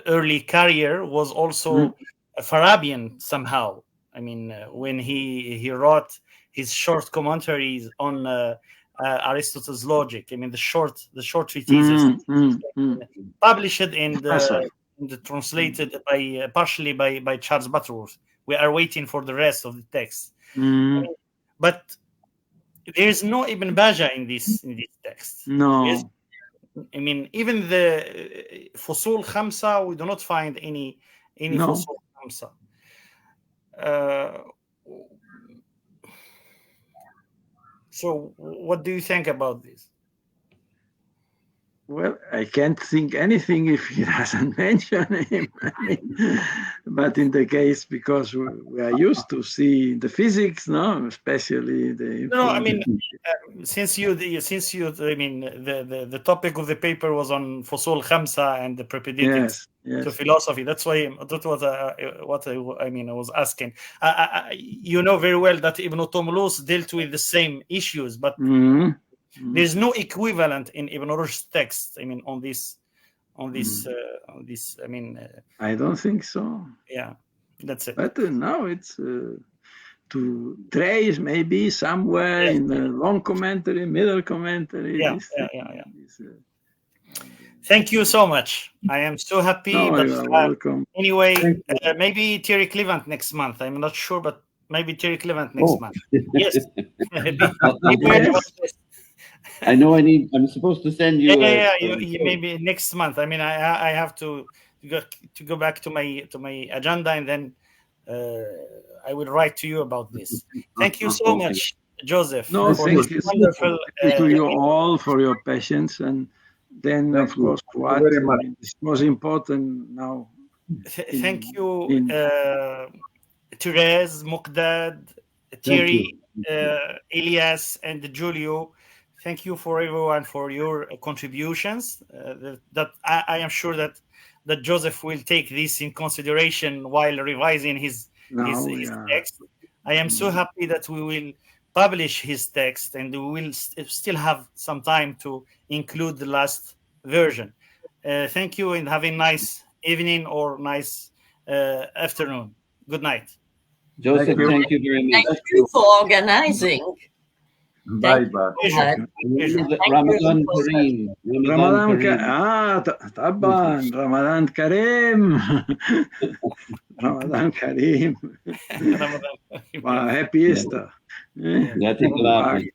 early career was also a Farabian somehow. I mean, when he wrote his short commentaries on Aristotle's logic, I mean the short treatises published and translated partially by Charles Butterworth. We are waiting for the rest of the text, but there's no Ibn Bajjah in this text. No. I mean, even the Fusul Khamsa, we do not find any Fusul Khamsa. So what do you think about this? Well, I can't think anything if he doesn't mention him. I mean, but in the case, because we are used to see the physics, no, especially the. No, I mean, since you, I mean, the topic of the paper was on Fusul Khamsa and the Propaedeutics to philosophy. That's why what I mean. I was asking. You know very well that Ibn Tumlus dealt with the same issues, but. There's no equivalent in Ibn Rushd's text. I mean, on this. I mean, I don't think so. Yeah, that's it. But now it's to trace maybe somewhere in the long commentary, middle commentary. Yeah. Thank you so much. I am so happy. No, you are welcome. Anyway, maybe Thierry Clevant next month. I'm not sure, but maybe Thierry Clevant next month. Yes. I know I'm supposed to send you. Maybe next month. I mean, I have to go back to my agenda, and then I will write to you about this. Thank you so much, Joseph. No, thank you. Wonderful. Thank you to you all for your patience, and then of course, what is most important now. Thank you, Therese, Muqdad, Thierry, Elias, and Julio. Thank you for everyone for your contributions. That I am sure that Joseph will take this in consideration while revising his text. I am so happy that we will publish his text, and we will still have some time to include the last version. Thank you, and have a nice evening or nice afternoon. Good night. Joseph, thank you very much. Thank you for organizing. Bye. Ramadan Kareem. طبعا رمضان كريم. رمضان كريم. Happy Easter. يعطيك العافية.